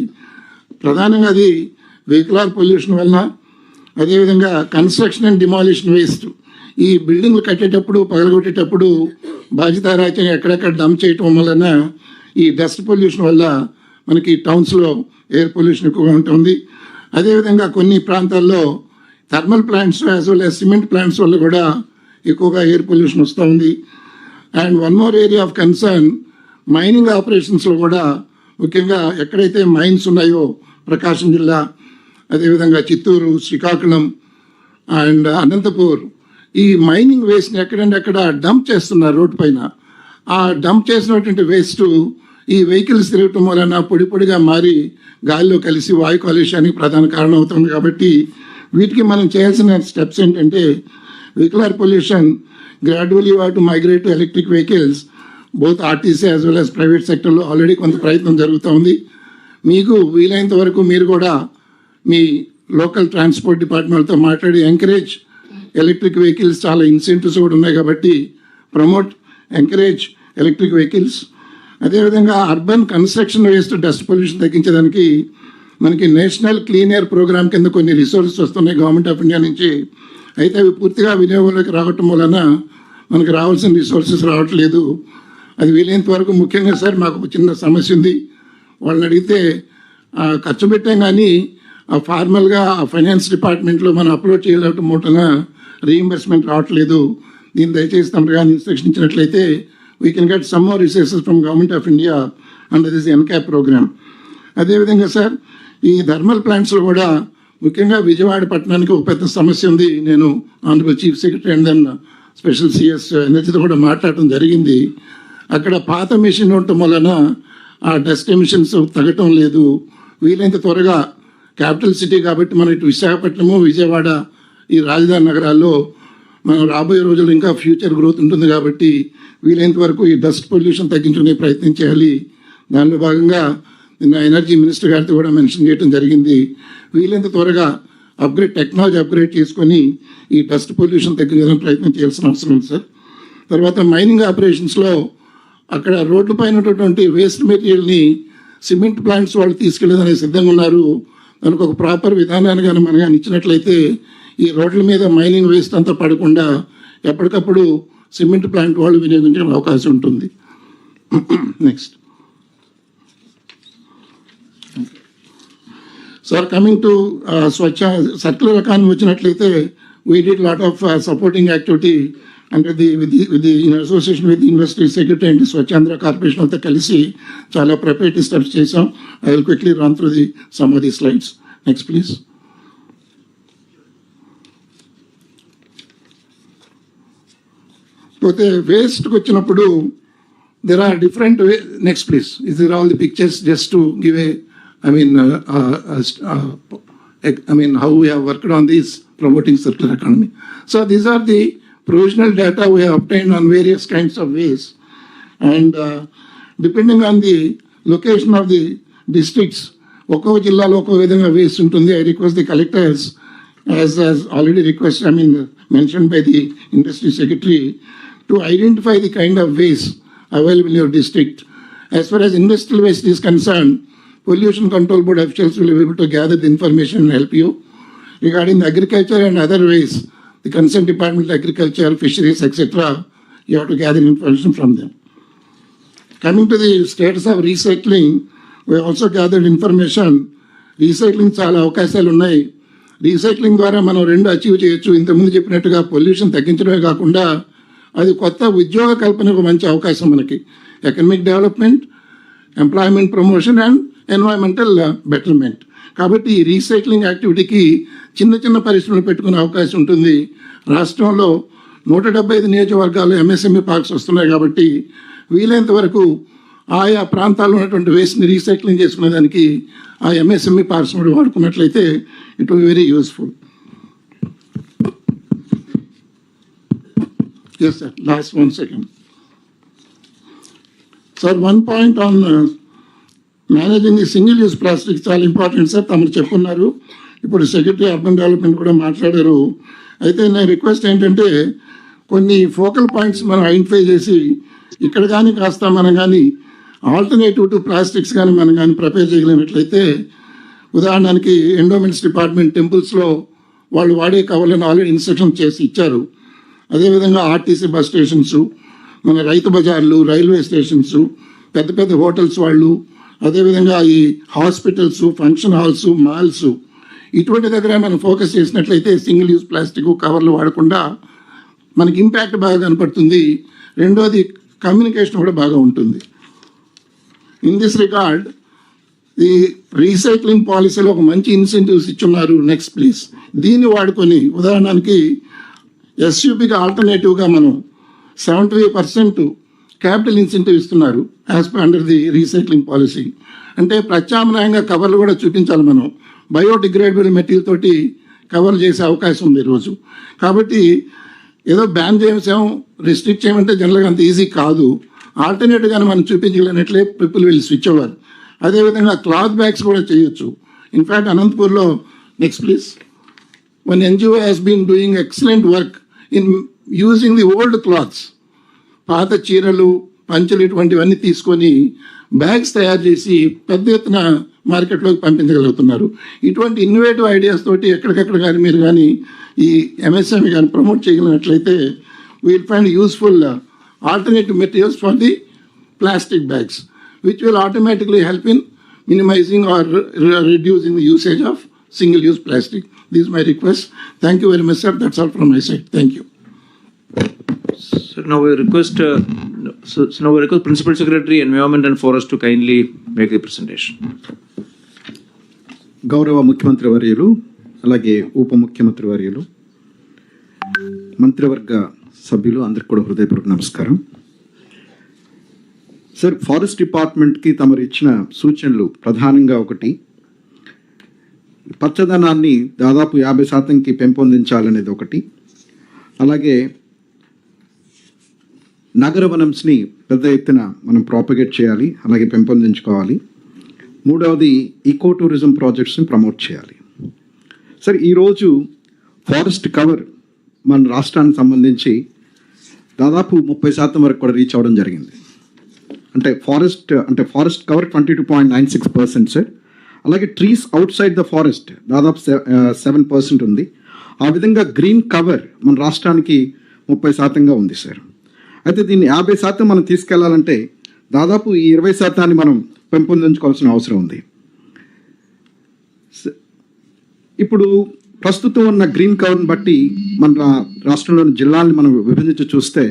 ప్రధానంగా అది వెహికులర్ పొల్యూషన్ వలన, అదేవిధంగా కన్స్ట్రక్షన్ అండ్ డిమాలిషన్ వేస్ట్, ఈ బిల్డింగ్లు కట్టేటప్పుడు పగలగొట్టేటప్పుడు బాధ్యతారాహిత్యంగా ఎక్కడెక్కడ డంప్ చేయటం వలన ఈ డస్ట్ పొల్యూషన్ వల్ల మనకి టౌన్స్లో ఎయిర్ పొల్యూషన్ ఎక్కువగా ఉంటుంది. అదేవిధంగా కొన్ని ప్రాంతాల్లో thermal plants as well as cement plants వల్ల కూడా ఎక్కువగా ఎయిర్ పొల్యూషన్ వస్తూ ఉంది. And one more area of concern, mining ఆపరేషన్స్లో కూడా ముఖ్యంగా ఎక్కడైతే మైన్స్ ఉన్నాయో ప్రకాశం జిల్లా, అదేవిధంగా చిత్తూరు, శ్రీకాకుళం అండ్ అనంతపూర్, ఈ మైనింగ్ వేస్ట్ని ఎక్కడంటే డంప్ చేస్తున్నారు రోడ్డు పైన. ఆ డంప్ చేసినటువంటి వేస్ట్ ఈ వెహికల్స్ తిరగటం వలన పొడి పొడిగా మారి గాలిలో కలిసి వాయు కాలుష్యానికి ప్రధాన కారణం అవుతుంది. కాబట్టి వీటికి మనం చేయాల్సిన స్టెప్స్ ఏంటంటే, vehicular pollution gradually what to migrate to electric vehicles, both RTC as well as private సెక్టర్లో ఆల్రెడీ కొంత ప్రయత్నం జరుగుతూ ఉంది. మీకు వీలైనంత వరకు మీరు కూడా మీ లోకల్ ట్రాన్స్పోర్ట్ డిపార్ట్మెంట్తో మాట్లాడి ఎంకరేజ్ ఎలక్ట్రిక్ వెహికల్స్, చాలా ఇన్సెంటివ్స్ కూడా ఉన్నాయి కాబట్టి ప్రమోట్, ఎంకరేజ్ ఎలక్ట్రిక్ వెహికల్స్. అదేవిధంగా urban construction waste dust pollution తగ్గించడానికి మనకి నేషనల్ క్లీన్ ఎయిర్ ప్రోగ్రామ్ కింద కొన్ని రిసోర్సెస్ వస్తున్నాయి గవర్నమెంట్ ఆఫ్ ఇండియా నుంచి. అయితే అవి పూర్తిగా వినియోగంలోకి రావటం వలన మనకు రావాల్సిన రిసోర్సెస్ రావట్లేదు. అది వీలైనంత వరకు ముఖ్యంగా సార్ మాకు ఒక చిన్న సమస్య ఉంది. వాళ్ళని అడిగితే ఖర్చు పెట్టాం కానీ ఫార్మల్గా ఫైనాన్స్ డిపార్ట్మెంట్లో మనం అప్లోడ్ చేయలేకపోవటం మూటన రీఇంబర్స్మెంట్ రావట్లేదు. దీన్ని దయచేసి తమరు కానీ ఇన్స్ట్రక్షన్ ఇచ్చినట్లయితే we can get some more resources from government of India under this NCAP programme. అదేవిధంగా సార్ ఈ థర్మల్ ప్లాంట్స్లో కూడా ముఖ్యంగా విజయవాడ పట్టణానికి ఒక పెద్ద సమస్య ఉంది. నేను honourable chief secretary and then special CS ఎనర్జీతో కూడా మాట్లాడటం జరిగింది. అక్కడ పాత మెషిన్ ఉండటం వలన ఆ డస్ట్ ఎమిషన్స్ తగ్గటం లేదు. వీలైనంత త్వరగా క్యాపిటల్ సిటీ కాబట్టి మనం ఇటు విశాఖపట్నము, విజయవాడ ఈ రాజధాని నగరాల్లో మనం రాబోయే రోజుల్లో ఇంకా ఫ్యూచర్ గ్రోత్ ఉంటుంది కాబట్టి వీలైనంత వరకు ఈ డస్ట్ పొల్యూషన్ తగ్గించుకునే ప్రయత్నం చేయాలి. దానిలో భాగంగా నిన్న ఎనర్జీ మినిస్టర్ గారితో కూడా మెన్షన్ చేయడం జరిగింది. వీలైనంత త్వరగా టెక్నాలజీ అప్గ్రేడ్ చేసుకొని ఈ డస్ట్ పొల్యూషన్ తగ్గించడానికి ప్రయత్నం చేయాల్సిన అవసరం ఉంది సార్. తర్వాత మైనింగ్ ఆపరేషన్స్లో అక్కడ రోడ్ల పైన ఉన్నటువంటి వేస్ట్ మెటీరియల్ని సిమెంట్ ప్లాంట్స్ వాళ్ళు తీసుకెళ్ళేదని సిద్ధంగా ఉన్నారు. దానికి ఒక ప్రాపర్ విధానాన్ని కానీ మనం కానీ ఇచ్చినట్లయితే ఈ రోడ్ల మీద మైనింగ్ వేస్ట్ అంతా పడకుండా ఎప్పటికప్పుడు సిమెంట్ ప్లాంట్ వాళ్ళు వినియోగించే అవకాశం ఉంటుంది. Next sir, coming to Swachh circular economy వచ్చినట్లయితే we did lot of supporting activity అంటే in association with industry secretary and Swachhandhra corporation అంతా కలిసి చాలా ప్రిపరేటరీ స్టెప్స్ చేసాం. I will quickly run through some of the slides. Next please. పోతే వేస్ట్కి వచ్చినప్పుడు there are different next please. Is are all the pictures just to give a I mean, how we have worked on this promoting circular economy. So these are the provisional data we have obtained on various kinds of waste. And depending on the location of the districts, ఒక్కో జిల్లాలో ఒక్కో విధంగా waste ఉంటుంది. I request the collectors, as already requested, mentioned by the industry secretary, to identify the kind of waste available in your district. As far as industrial waste is concerned, Pollution Control Board officials will be able to gather the information and help you. Regarding the agriculture and other ways, the concerned department, agriculture, fisheries, etc., you have to gather information from them. Coming to the status of recycling, we also gathered information. Recycling చాలా అవకాశాలు ఉన్నాయి. Recycling ద్వారా మనం రెండు achieve చేయొచ్చు. ఇంతకుముందు చెప్పినట్టుగా pollution తగ్గించడమే కాకుండా అది కొత్త ఉద్యోగ కల్పనకు మంచి అవకాశం మనకి. Economic development, employment promotion and environmental betterment. కాబట్టి ఈ రీసైక్లింగ్ యాక్టివిటీకి చిన్న చిన్న పరిశ్రమలు పెట్టుకునే అవకాశం ఉంటుంది. రాష్ట్రంలో 175 నియోజకవర్గాలు ఎంఎస్ఎంఈ పార్క్స్ వస్తున్నాయి కాబట్టి వీలైనంత వరకు ఆయా ప్రాంతాల్లో ఉన్నటువంటి వేస్ట్ని రీసైక్లింగ్ చేసుకునే దానికి ఆ ఎంఎస్ఎంఈ పార్క్స్ కూడా వాడుకున్నట్లయితే it will be very useful. Yes sir, last 1 second. Sir, 1 point on managing the single use plastic చాలా ఇంపార్టెంట్ సార్. తమరు చెప్పున్నారు, ఇప్పుడు సెక్రటరీ అర్బన్ డెవలప్మెంట్ కూడా మాట్లాడారు. అయితే నా రిక్వెస్ట్ ఏంటంటే కొన్ని ఫోకల్ పాయింట్స్ మనం ఐడెంటిఫై చేసి ఇక్కడ కానీ కాస్త మనం కానీ ఆల్టర్నేటివ్ టు ప్లాస్టిక్స్ కానీ మనం కానీ ప్రిపేర్ చేయగలిగినట్లయితే, ఉదాహరణకి ఎండోమెంట్స్ డిపార్ట్మెంట్ టెంపుల్స్లో వాళ్ళు వాడే కవర్లను ఆల్రెడీ ఇన్స్ట్రక్షన్ చేసి ఇచ్చారు. అదేవిధంగా ఆర్టీసీ బస్ స్టేషన్స్, మన రైతు బజార్లు, రైల్వే స్టేషన్స్, పెద్ద పెద్ద హోటల్స్ వాళ్ళు, అదేవిధంగా ఈ హాస్పిటల్స్, ఫంక్షన్ హాల్స్, మాల్స్, ఇటువంటి దగ్గర మనం ఫోకస్ చేసినట్లయితే సింగిల్ యూజ్ ప్లాస్టిక్ కవర్లు వాడకుండా మనకి ఇంపాక్ట్ బాగా కనపడుతుంది. రెండోది కమ్యూనికేషన్ కూడా బాగా ఉంటుంది. ఇన్ దిస్ రిగార్డ్ ఈ రీసైక్లింగ్ పాలసీలో ఒక మంచి ఇన్సెంటివ్స్ ఇచ్చున్నారు. నెక్స్ట్ ప్లీజ్ దీన్ని వాడుకొని ఉదాహరణకి ఎస్యూపీకి ఆల్టర్నేటివ్గా మనం 75% క్యాపిటల్ ఇన్సెంటివ్ ఇస్తున్నారు as per under the recycling policy. అంటే ప్రత్యామ్నాయంగా కవర్లు కూడా చూపించాలి. మనం బయోడిగ్రేడబుల్ మెటీరియల్ తోటి కవర్లు చేసే అవకాశం ఉంది ఈరోజు. కాబట్టి ఏదో బ్యాన్ చేసాం, రిస్ట్రిక్ట్ చేయమంటే జనరల్గా అంత ఈజీ కాదు. ఆల్టర్నేటివ్గానే మనం చూపించగలిగినట్లే పీపుల్ విల్ స్విచ్ ఓవర్. అదేవిధంగా క్లాత్ బ్యాగ్స్ కూడా చేయొచ్చు. ఇన్ఫ్యాక్ట్ అనంతపూర్లో next please one NGO has been doing excellent work in using the old clothes, పాత చీరలు, పంచలు ఇటువంటివన్నీ తీసుకొని బ్యాగ్స్ తయారు చేసి పెద్ద ఎత్తున మార్కెట్లోకి పంపించగలుగుతున్నారు. ఇటువంటి ఇన్నోవేటివ్ ఐడియాస్ తోటి ఎక్కడికక్కడ కానీ మీరు కానీ ఈ ఎంఎస్ఎంఈ కానీ ప్రమోట్ చేయగలిగినట్లయితే we'll find useful alternative materials for the plastic bags which will automatically help in minimizing or reducing the usage of single-use plastic. This is my request. Thank you very much, sir. That's all from my side. Thank you. So now we request, Principal Secretary, Environment and Forest to kindly make the presentation. గౌరవ ముఖ్యమంత్రి వర్యులు, అలాగే ఉప ముఖ్యమంత్రి వర్యులు, మంత్రివర్గ సభ్యులు అందరికి కూడా హృదయపూర్వక నమస్కారం. సార్, ఫారెస్ట్ డిపార్ట్మెంట్కి తమరు ఇచ్చిన సూచనలు ప్రధానంగా ఒకటి, పచ్చదనాన్ని దాదాపు 50%కి పెంపొందించాలనేది ఒకటి, అలాగే నగర వనంస్ని పెద్ద ఎత్తున మనం ప్రాపగేట్ చేయాలి, అలాగే పెంపొందించుకోవాలి. మూడవది ఈకో టూరిజం ప్రాజెక్ట్స్ని ప్రమోట్ చేయాలి. సార్, ఈరోజు ఫారెస్ట్ కవర్ మన రాష్ట్రానికి సంబంధించి దాదాపు 30% వరకు కూడా రీచ్ అవ్వడం జరిగింది. అంటే ఫారెస్ట్ కవర్ 22.96% సార్. అలాగే trees out side the forest దాదాపు 7% ఉంది. ఆ విధంగా గ్రీన్ కవర్ మన రాష్ట్రానికి 30%గా ఉంది సార్. అయితే దీన్ని 50% మనం తీసుకెళ్లాలంటే దాదాపు ఈ 20% మనం పెంపొందించుకోవాల్సిన అవసరం ఉంది. ఇప్పుడు ప్రస్తుతం ఉన్న గ్రీన్ కవర్ని బట్టి మన రాష్ట్రంలోని జిల్లాల్ని మనం విభజించి చూస్తే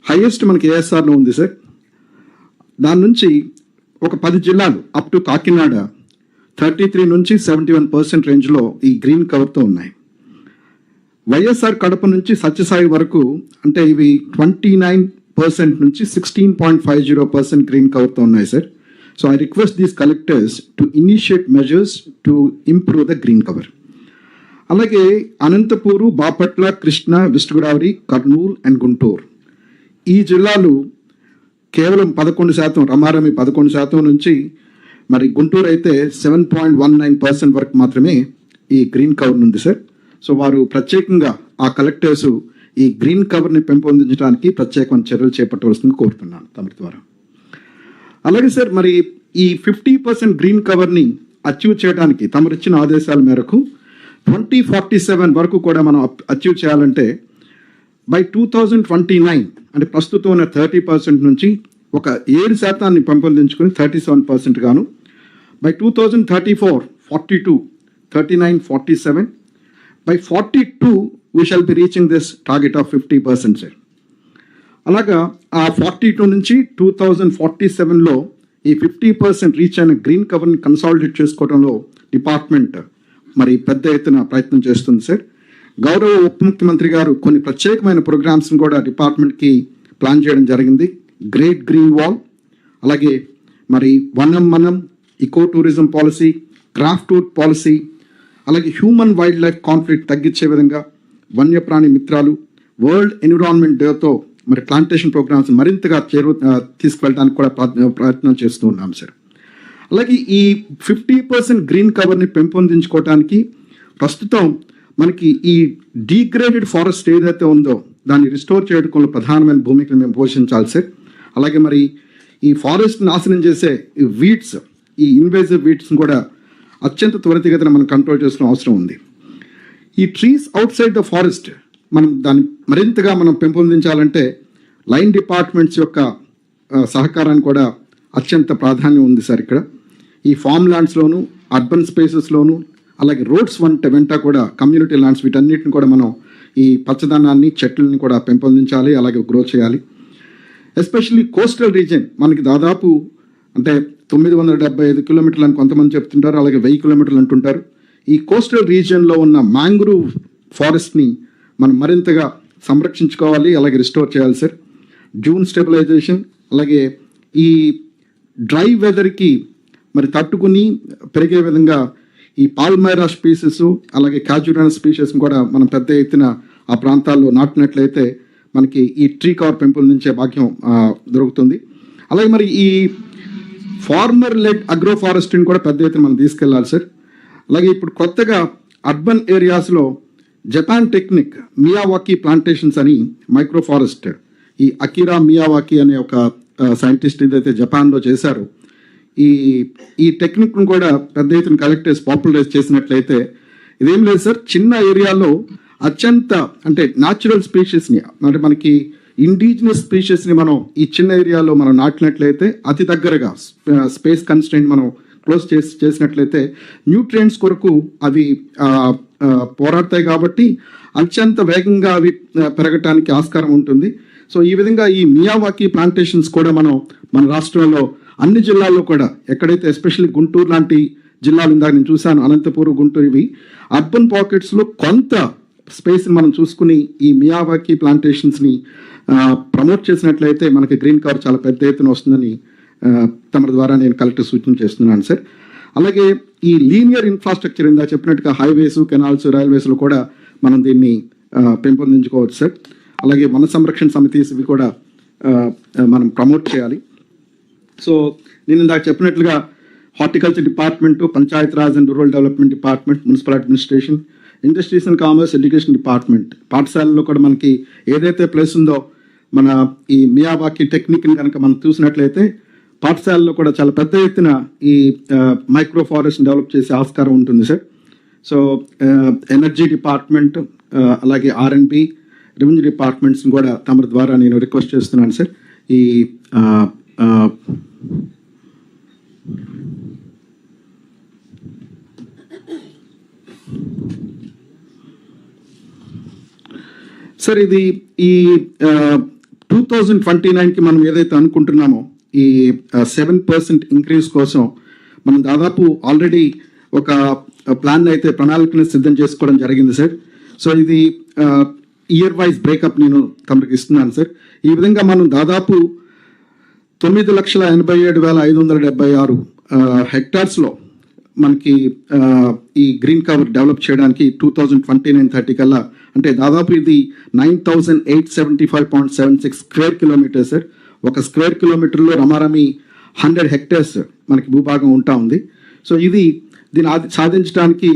హైయెస్ట్ మనకి ఏఎస్ఆర్లో ఉంది సార్. దాని నుంచి ఒక 10 జిల్లాలు అప్ టు కాకినాడ 33 నుంచి 71% రేంజ్లో ఈ గ్రీన్ కవర్తో ఉన్నాయి. వైఎస్ఆర్ కడప నుంచి సత్యసాయి వరకు అంటే ఇవి 29% నుంచి 16.50% గ్రీన్ కవర్తో ఉన్నాయి sir. So I request these collectors to initiate measures to improve the green cover. అలాగే అనంతపూరు, బాపట్ల, కృష్ణా, వెస్ట్ గోదావరి, కర్నూలు అండ్ గుంటూరు ఈ జిల్లాలు కేవలం 11%, రమారమి 11% నుంచి మరి గుంటూరు అయితే 7.19% వరకు మాత్రమే ఈ గ్రీన్ కవర్ ఉంది సార్. సో వారు ప్రత్యేకంగా ఆ కలెక్టర్స్ ఈ గ్రీన్ కవర్ని పెంపొందించడానికి ప్రత్యేకమైన చర్యలు చేపట్టవలసింది కోరుతున్నాను తమ ద్వారా. అలాగే సార్, మరి ఈ 50% గ్రీన్ కవర్ని అచీవ్ చేయడానికి తమరిచ్చిన ఆదేశాల మేరకు 2047 వరకు కూడా మనం అచీవ్ చేయాలంటే బై 2029 అంటే ప్రస్తుతం ఉన్న 30% నుంచి ఒక 7% పెంపొందించుకుని 37% గాను, by 2034 42, 39, 47, by 42 we shall be reaching this target of 50% sir. అలాగా ఆ 42 నుంచి 2047లో ఈ 50% రీచ్ అయిన గ్రీన్ కవర్ని కన్సాలిడేట్ చేసుకోవడంలో డిపార్ట్మెంట్ మరి పెద్ద ఎత్తున ప్రయత్నం చేస్తుంది సార్. గౌరవ ఉప ముఖ్యమంత్రి గారు కొన్ని ప్రత్యేకమైన ప్రోగ్రామ్స్ని కూడా డిపార్ట్మెంట్కి ప్లాన్ చేయడం జరిగింది. గ్రేట్ గ్రీన్ వాల్, అలాగే మరి వనం మనం, eco tourism policy, craft wood policy, అలాగే హ్యూమన్ వైల్డ్ లైఫ్ కాన్ఫ్లిక్ట్ తగ్గించే విధంగా వన్యప్రాణి మిత్రాలు, వరల్డ్ ఎన్విరాన్మెంట్ డేతో మరి ప్లాంటేషన్ ప్రోగ్రామ్స్ మరింతగా తీసుకువెళ్ళడానికి కూడా ప్రయత్నం చేస్తూ ఉన్నాం సార్. అలాగే ఈ 50% గ్రీన్ కవర్ని పెంపొందించుకోవడానికి ప్రస్తుతం మనకి ఈ డీగ్రేడెడ్ ఫారెస్ట్ ఏదైతే ఉందో దాన్ని రిస్టోర్ చేయడంలో ప్రధానమైన భూమికను మేము పోషించాలి సార్. అలాగే మరి ఈ ఫారెస్ట్ నాశనం చేసే ఈ వీడ్స్, ఈ ఇన్వేజివ్ వీడ్స్ని కూడా అత్యంత త్వరితగతిన మనం కంట్రోల్ చేసుకునే అవసరం ఉంది. ఈ trees out side the forest మనం దాన్ని మరింతగా మనం పెంపొందించాలంటే లైన్ డిపార్ట్మెంట్స్ యొక్క సహకారాన్ని కూడా అత్యంత ప్రాధాన్యం ఉంది సార్. ఇక్కడ ఈ ఫామ్ ల్యాండ్స్లోను, అర్బన్ స్పేసెస్లోను, అలాగే రోడ్స్ వెంట కూడా కమ్యూనిటీ ల్యాండ్స్, వీటన్నిటిని కూడా మనం ఈ పచ్చదనాన్ని, చెట్లని కూడా పెంపొందించాలి, అలాగే గ్రో చేయాలి. ఎస్పెషల్లీ కోస్టల్ రీజియన్ మనకి దాదాపు అంటే 975 కిలోమీటర్లు అని కొంతమంది చెప్తుంటారు, అలాగే 1000 కిలోమీటర్లు అంటుంటారు. ఈ కోస్టల్ రీజియన్లో ఉన్న మ్యాంగ్రూవ్ ఫారెస్ట్ని మనం మరింతగా సంరక్షించుకోవాలి, అలాగే రిస్టోర్ చేయాలి సార్. జూన్ స్టెబిలైజేషన్, అలాగే ఈ డ్రై వెదర్కి మరి తట్టుకుని పెరిగే విధంగా ఈ పాల్మైరా స్పీసెస్, అలాగే క్యాజురానా స్పీషెస్ని కూడా మనం పెద్ద ఎత్తున ఆ ప్రాంతాల్లో నాటినట్లయితే మనకి ఈ ట్రీ కవర్ పెంపొందించే భాగ్యం దొరుకుతుంది. అలాగే మరి ఈ ఫార్మర్ లెడ్ అగ్రో ఫారెస్ట్ని కూడా పెద్ద ఎత్తున మనం తీసుకెళ్ళాలి సార్. అలాగే ఇప్పుడు కొత్తగా అర్బన్ ఏరియాస్లో జపాన్ టెక్నిక్ మియావాకీ ప్లాంటేషన్స్ అని మైక్రో ఫారెస్ట్, ఈ అకిరా మియావాకీ అనే ఒక సైంటిస్ట్ ఏదైతే జపాన్లో చేశారో ఈ టెక్నిక్ను కూడా పెద్ద ఎత్తున కలెక్ట్ చేసి పాపులరైజ్ చేసినట్లయితే ఇదేం లేదు సార్, చిన్న ఏరియాలో అత్యంత అంటే న్యాచురల్ స్పీషీస్ని, అంటే మనకి ఇండిజినస్ స్పీషీస్ని మనం ఈ చిన్న ఏరియాలో మనం నాటినట్లయితే అతి దగ్గరగా స్పేస్ కన్స్ట్రెయింట్ మనం క్లోజ్ చేసినట్లయితే న్యూట్రియంట్స్ కొరకు అవి పోరాడతాయి కాబట్టి అత్యంత వేగంగా అవి పెరగటానికి ఆస్కారం ఉంటుంది. సో ఈ విధంగా ఈ మియావాకీ ప్లాంటేషన్స్ కూడా మనం మన రాష్ట్రంలో అన్ని జిల్లాల్లో కూడా ఎక్కడైతే ఎస్పెషల్లీ గుంటూరు లాంటి జిల్లాలు ఇందాక నేను చూశాను, అనంతపూర్, గుంటూరు, ఇవి అర్బన్ పాకెట్స్లో కొంత స్పేస్ని మనం చూసుకుని ఈ మియావాకీ ప్లాంటేషన్స్ని ప్రమోట్ చేసినట్లయితే మనకి గ్రీన్ కవర్ చాలా పెద్ద ఎత్తున వస్తుందని తమ ద్వారా నేను కలెక్టర్ సూచన చేస్తున్నాను సార్. అలాగే ఈ లీనియర్ ఇన్ఫ్రాస్ట్రక్చర్ ఇందా చెప్పినట్టుగా హైవేస్, కెనాల్స్, రైల్వేస్లో కూడా మనం దీన్ని పెంపొందించుకోవచ్చు సార్. అలాగే వన సంరక్షణ సమితిస్ ఇవి కూడా మనం ప్రమోట్ చేయాలి. సో నేను ఇందాక చెప్పినట్లుగా horticulture department, Panchayat Raj and rural development department, municipal administration, industries and commerce, education department, పాఠశాలలో కూడా మనకి ఏదైతే ప్లేస్ ఉందో మన ఈ మియావాకీ టెక్నిక్ని కనుక మనం చూసినట్లయితే పాఠశాలలో కూడా చాలా పెద్ద ఎత్తున ఈ మైక్రో ఫారెస్ట్ డెవలప్ చేసే ఆస్కారం ఉంటుంది సార్. సో ఎనర్జీ డిపార్ట్మెంట్, అలాగే R&B, రెవెన్యూ డిపార్ట్మెంట్స్ని కూడా తమ ద్వారా నేను రిక్వెస్ట్ చేస్తున్నాను సార్. ఈ సార్ ఇది ఈ 2029కి మనం ఏదైతే అనుకుంటున్నామో ఈ 7% ఇంక్రీజ్ కోసం మనం దాదాపు ఆల్రెడీ ఒక ప్రణాళికను సిద్ధం చేసుకోవడం జరిగింది సార్. సో ఇది ఇయర్ వైజ్ బ్రేకప్ నేను తమకు ఇస్తున్నాను సార్. ఈ విధంగా మనం దాదాపు 9,87,576 హెక్టార్స్లో మనకి ఈ గ్రీన్ కవర్ డెవలప్ చేయడానికి 2029-30 కల్లా, అంటే దాదాపు ఇది 9,875.76 స్క్వేర్ కిలోమీటర్ సార్. ఒక స్క్వేర్ కిలోమీటర్లో రమారమి 100 హెక్టేర్స్ మనకి భూభాగం ఉంటా ఉంది. సో దీన్ని సాధించడానికి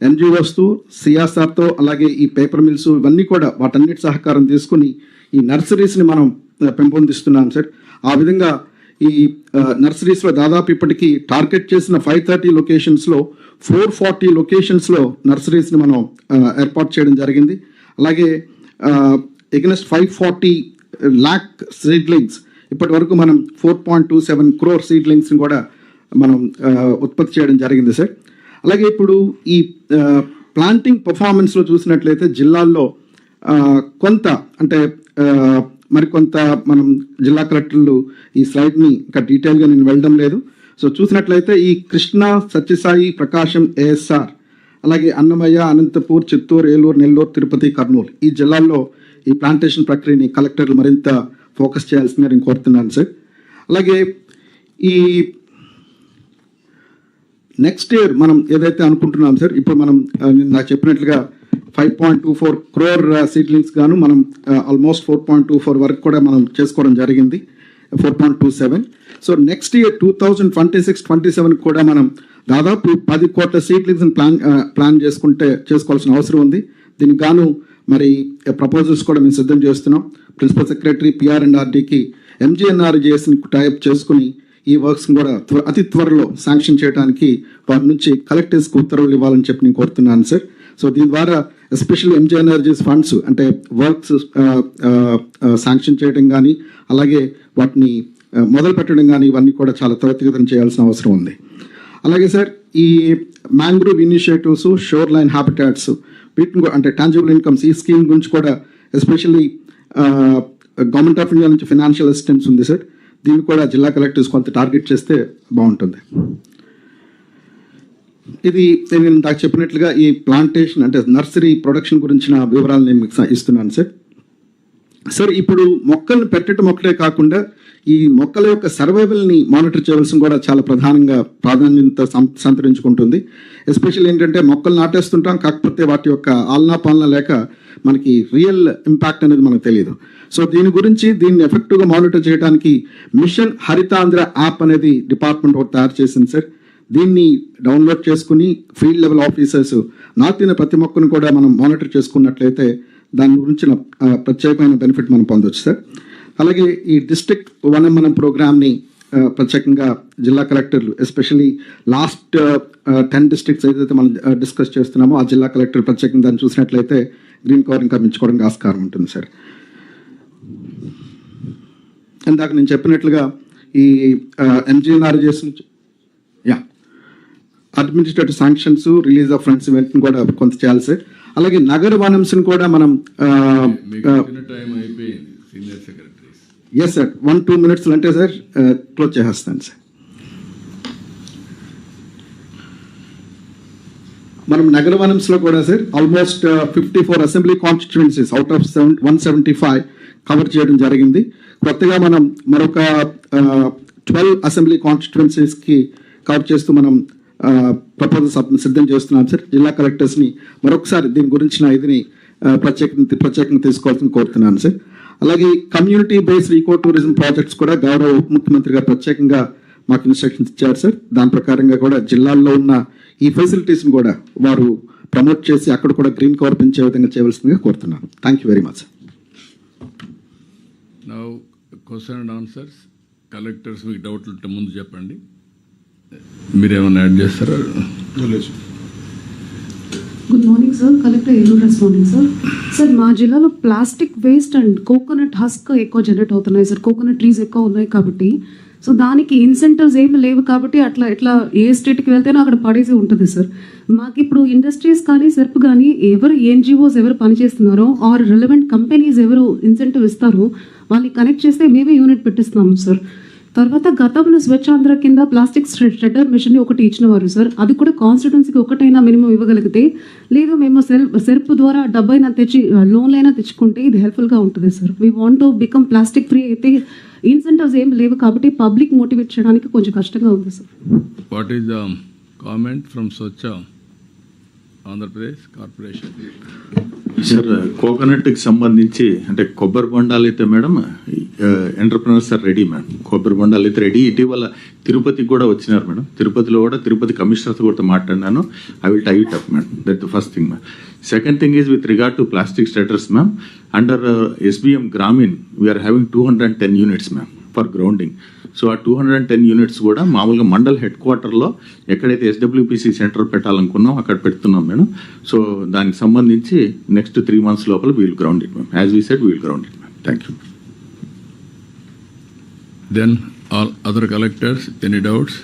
NGOస్తో, CSRతో, అలాగే ఈ పేపర్ మిల్స్ ఇవన్నీ కూడా వాటన్నిటి సహకారం తీసుకుని ఈ నర్సరీస్ని మనం పెంపొందిస్తున్నాం సార్. ఆ విధంగా ఈ నర్సరీస్లో దాదాపు ఇప్పటికీ టార్గెట్ చేసిన 530 లొకేషన్స్లో 440 లొకేషన్స్లో నర్సరీస్ని మనం ఏర్పాటు చేయడం జరిగింది. అలాగే ఎగనెస్ట్ 540 lakh సీడ్లింగ్స్, ఇప్పటి వరకు మనం 4.27 crore సీడ్లింగ్స్ని కూడా మనం ఉత్పత్తి చేయడం జరిగింది సార్. అలాగే ఇప్పుడు ఈ ప్లాంటింగ్ పర్ఫార్మెన్స్లో చూసినట్లయితే జిల్లాల్లో కొంత అంటే మరికొంత మనం జిల్లా కలెక్టర్లు ఈ స్లైడ్ని ఇంకా డీటెయిల్గా నేను వెళ్ళడం లేదు. సో చూసినట్లయితే ఈ కృష్ణా, సత్యసాయి, ప్రకాశం, ASR, అలాగే అన్నమయ్య, అనంతపూర్, చిత్తూరు, ఏలూరు, నెల్లూరు, తిరుపతి, కర్నూలు ఈ జిల్లాల్లో ఈ ప్లాంటేషన్ ప్రక్రియని కలెక్టర్లు మరింత ఫోకస్ చేయాల్సిందిగా నేను కోరుతున్నాను సార్. అలాగే ఈ నెక్స్ట్ ఇయర్ మనం ఏదైతే అనుకుంటున్నాం సార్, ఇప్పుడు మనం నాకు చెప్పినట్లుగా 5.24 crore సీడ్లింగ్స్ గాను మనం ఆల్మోస్ట్ 4.24 వరకు కూడా మనం చేసుకోవడం జరిగింది, 4.27. సో నెక్స్ట్ ఇయర్ 2026-27 కూడా మనం దాదాపు 10 కోట్ల సీడ్లింగ్స్ని ప్లాన్ చేసుకోవాల్సిన అవసరం ఉంది. దీనికి గాను మరి ప్రపోజల్స్ కూడా మేము సిద్ధం చేస్తున్నాం. ప్రిన్సిపల్ సెక్రటరీ PR&RDకి MGNRGSని టైప్ చేసుకుని ఈ వర్క్స్ కూడా అతి త్వరలో శాంక్షన్ చేయడానికి వారి నుంచి కలెక్టర్స్కి ఉత్తర్వులు ఇవ్వాలని చెప్పి నేను కోరుతున్నాను సార్. సో దీని ద్వారా ఎస్పెషల్లీ MGNRGS ఫండ్స్ అంటే వర్క్స్ శాంక్షన్ చేయడం కానీ అలాగే వాటిని మొదలు పెట్టడం కానీ ఇవన్నీ కూడా చాలా త్వరితగతిన చేయాల్సిన అవసరం ఉంది. అలాగే సార్ ఈ మ్యాంగ్రూవ్ ఇనిషియేటివ్స్, షోర్ లైన్ హ్యాబిటాట్స్ వీటిని కూడా అంటే టాంజిబుల్ ఇన్కమ్స్ ఈ స్కీమ్ గురించి కూడా ఎస్పెషల్లీ గవర్నమెంట్ ఆఫ్ ఇండియా నుంచి ఫైనాన్షియల్ అసిస్టెన్స్ ఉంది సార్. దీన్ని కూడా జిల్లా కలెక్టర్స్ కొంత టార్గెట్ చేస్తే బాగుంటుంది. ఇది నేను ఇందాక చెప్పినట్లుగా ఈ ప్లాంటేషన్ అంటే నర్సరీ ప్రొడక్షన్ గురించిన వివరాలు నేను మీకు ఇస్తున్నాను సార్. సార్ ఇప్పుడు మొక్కలను పెట్టడం ఒక్కటే కాకుండా ఈ మొక్కల యొక్క సర్వైవల్ని మానిటర్ చేయవలసిన కూడా చాలా ప్రధానంగా ప్రాధాన్యత సంతరించుకుంటుంది. ఎస్పెషల్లీ ఏంటంటే మొక్కలు నాటేస్తుంటాం, కాకపోతే వాటి యొక్క ఆలనా పాలన లేక మనకి రియల్ ఇంపాక్ట్ అనేది మనకు తెలియదు. సో దీని గురించి దీన్ని ఎఫెక్టివ్గా మానిటర్ చేయడానికి మిషన్ హరితాంధ్ర యాప్ అనేది డిపార్ట్మెంట్ ఒకటి తయారు చేసింది సార్. దీన్ని డౌన్లోడ్ చేసుకుని ఫీల్డ్ లెవెల్ ఆఫీసర్స్ నాటిన ప్రతి మొక్కను కూడా మనం మానిటర్ చేసుకున్నట్లయితే దాని గురించిన ప్రత్యేకమైన బెనిఫిట్ మనం పొందవచ్చు సార్. అలాగే ఈ డిస్ట్రిక్ట్ వనం ప్రోగ్రామ్ని ప్రత్యేకంగా జిల్లా కలెక్టర్లు ఎస్పెషల్లీ లాస్ట్ 10 డిస్ట్రిక్ట్స్ ఏదైతే మనం డిస్కస్ చేస్తున్నామో ఆ జిల్లా కలెక్టర్ ప్రత్యేకంగా దాన్ని చూసినట్లయితే గ్రీన్ కవర్ ఇంకా పెంచుకోవడానికి ఆస్కారం ఉంటుంది సార్. ఇందాక నేను చెప్పినట్లుగా ఈ MGNRGS నుంచి administrative sanctions, release of funds ఇవన్నీ కూడా కొంత చేయాలి సార్. అలాగే నగర వనంస్ని కూడా మనం ఎస్ సార్ 1-2 minutes అంటే సార్ క్లోజ్ చేసేస్తాను సార్. మనం నగర వనంస్లో కూడా sir almost 54 assembly constituencies out of 175 cover చేయడం జరిగింది. కొత్తగా మనం మరొక 12 అసెంబ్లీ కాన్స్టిట్యుయెన్సీస్కి కవర్ చేస్తూ మనం ప్రపోజల్స్ సిద్ధం చేస్తున్నాం సార్. జిల్లా కలెక్టర్స్ని మరొకసారి దీని గురించిన ఇదిని ప్రత్యేకంగా తీసుకోవాల్సింది కోరుతున్నాను సార్. అలాగే community based eco tourism projects కూడా గౌరవ ఉప ముఖ్యమంత్రి గారు ప్రత్యేకంగా మాకు ఇన్స్ట్రక్షన్స్ ఇచ్చారు సార్. దాని ప్రకారంగా కూడా జిల్లాల్లో ఉన్న ఈ ఫెసిలిటీస్ని కూడా వారు ప్రమోట్ చేసి అక్కడ కూడా గ్రీన్ కవర్ పెంచే విధంగా చేయవలసిందిగా కోరుతున్నాను. Thank you very much. Now question and answers. Collectors మీకు డౌట్లు ఉంటే ముందు చెప్పండి. మీరేమైనా యాడ్ చేస్తారా? Good morning sir, collector Eluru responding sir. Sir మా జిల్లాలో plastic waste and coconut husk ఎక్కువ జనరేట్ అవుతున్నాయి సార్. కోకోనట్ ట్రీస్ ఎక్కువ ఉన్నాయి కాబట్టి సో దానికి ఇన్సెంటివ్స్ ఏమి లేవు కాబట్టి ఇట్లా ఏ స్టేట్కి వెళ్తేనో అక్కడ పడేసి ఉంటుంది సార్. మాకు ఇప్పుడు ఇండస్ట్రీస్ కానీ సెర్ప్ కానీ ఎవరు NGOs ఎవరు పనిచేస్తున్నారో ఆర్ రిలవెంట్ కంపెనీస్ ఎవరు ఇన్సెంటివ్ ఇస్తారో వాళ్ళని కనెక్ట్ చేస్తే మేమే యూనిట్ పెట్టిస్తున్నాము సార్. తర్వాత గతంలో స్వచ్ఛాంధ్ర కింద ప్లాస్టిక్ షెడ్డర్ మిషన్ ఒకటి ఇచ్చినవారు సార్. అది కూడా కాన్స్టిట్యున్సీకి ఒకటైనా మినిమం ఇవ్వగలిగితే, లేదు మేము సెర్ప్ ద్వారా డబ్బైనా తెచ్చి లోన్లైనా తెచ్చుకుంటే ఇది హెల్ప్ఫుల్గా ఉంటుంది sir. We want to become plastic free. అయితే ఇన్సెంటివ్స్ ఏం లేవు కాబట్టి పబ్లిక్ మోటివేట్ చేయడానికి కొంచెం కష్టంగా ఉంది sir. What is the comment from Swachh Andhra Pradesh corporation? Sir కోకోనట్కి సంబంధించి అంటే కొబ్బరి బొండాలు అయితే madam entrepreneurs are ready madam. కొబ్బరి బొండాలు అయితే రెడీ. ఇటీవల తిరుపతికి కూడా వచ్చినారు మేడం. తిరుపతిలో కూడా తిరుపతి కమిషనర్తో కూడా మాట్లాడినాను. I will tie it up madam. That the first thing ma'am. Second thing is with regard to plastic staters ma'am. Under SBM Grameen we're having 210 units ma'am for grinding. So ఆ 210 units కూడా మామూలుగా mandal head క్వార్టర్లో ఎక్కడైతే SWPC centre పెట్టాలనుకున్నాం అక్కడ పెడుతున్నాం madam. So దానికి సంబంధించి next 3 months లోపల we'll ground it ma'am. As we said we'll ground it ma'am. Thank you. Then all other collectors any doubts?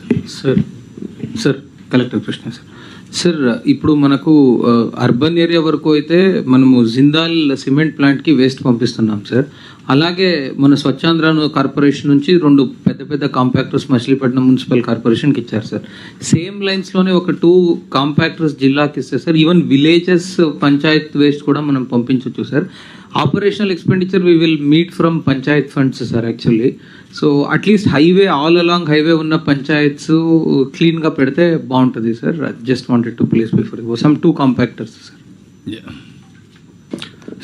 Sir collector ప్రశ్న సార్. సార్ ఇప్పుడు మనకు అర్బన్ ఏరియా వరకు అయితే మనము జిందాల్ సిమెంట్ ప్లాంట్కి వేస్ట్ పంపిస్తున్నాం సార్. అలాగే మన స్వచ్ఛాంధ్ర కార్పొరేషన్ నుంచి 2 పెద్ద కాంపాక్టర్స్ మచిలీపట్నం మున్సిపల్ కార్పొరేషన్కి ఇచ్చారు సార్. సేమ్ లైన్స్లోనే ఒక 2 కాంపాక్టర్స్ జిల్లాకి ఇస్తే sir even villages Panchayat waste కూడా మనం పంపించవచ్చు sir. Operational expenditure we will meet from Panchayat funds sir actually. So at least highway all along highway ఉన్న పంచాయత్స్ క్లీన్గా పెడితే బాగుంటుంది sir. Just wanted to place before some 2 compactors sir.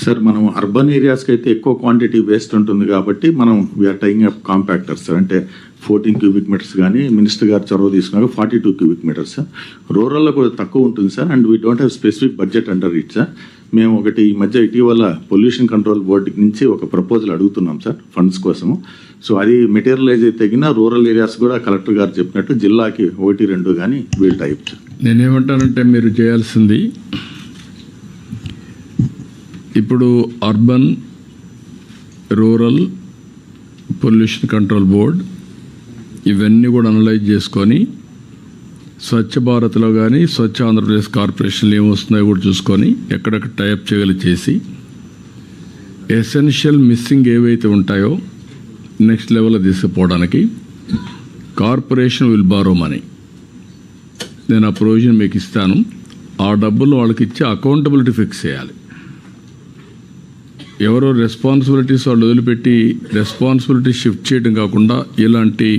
Sir మనం అర్బన్ ఏరియాస్కి అయితే ఎక్కువ క్వాంటిటీ వేస్ట్ ఉంటుంది కాబట్టి మనం వీఆర్ టైయింగ్ అప్ కాంపాక్టర్స్ అంటే 14 cubic meters కానీ మినిస్టర్ గారు చొరవ తీసుకున్నాక 42 cubic meters సార్. రూరల్లో కూడా తక్కువ ఉంటుంది sir. And we don't have specific budget under it sir. మేము ఒకటి ఈ మధ్య ఇటీవల పొల్యూషన్ కంట్రోల్ బోర్డు నుంచి ఒక ప్రపోజల్ అడుగుతున్నాం సార్ ఫండ్స్ కోసము. సో అది మెటీరియలైజ్ అయితే తగిన రూరల్ ఏరియాస్ కూడా కలెక్టర్ గారు చెప్పినట్టు జిల్లాకి 1-2 కానీ వీల్ టైప్. నేనేమంటానంటే మీరు చేయాల్సింది ఇప్పుడు urban rural pollution control board ఇవన్నీ కూడా అనలైజ్ చేసుకొని స్వచ్ఛ భారత్లో కానీ స్వచ్ఛ ఆంధ్రప్రదేశ్ కార్పొరేషన్లు ఏమొస్తున్నాయో కూడా చూసుకొని ఎక్కడెక్కడ టైప్ చేసి ఎసెన్షియల్ మిస్సింగ్ ఏవైతే ఉంటాయో నెక్స్ట్ లెవెల్లో తీసుకుపోవడానికి కార్పొరేషన్ విల్ బారో మనీ. నేను ఆ ప్రొవిజన్ మీకు ఇస్తాను. ఆ డబ్బులు వాళ్ళకి ఇచ్చి అకౌంటబిలిటీ ఫిక్స్ చేయాలి. ఎవరో రెస్పాన్సిబిలిటీస్ వాళ్ళు వదిలిపెట్టి రెస్పాన్సిబిలిటీ షిఫ్ట్ చేయడం కాకుండా ఇలాంటి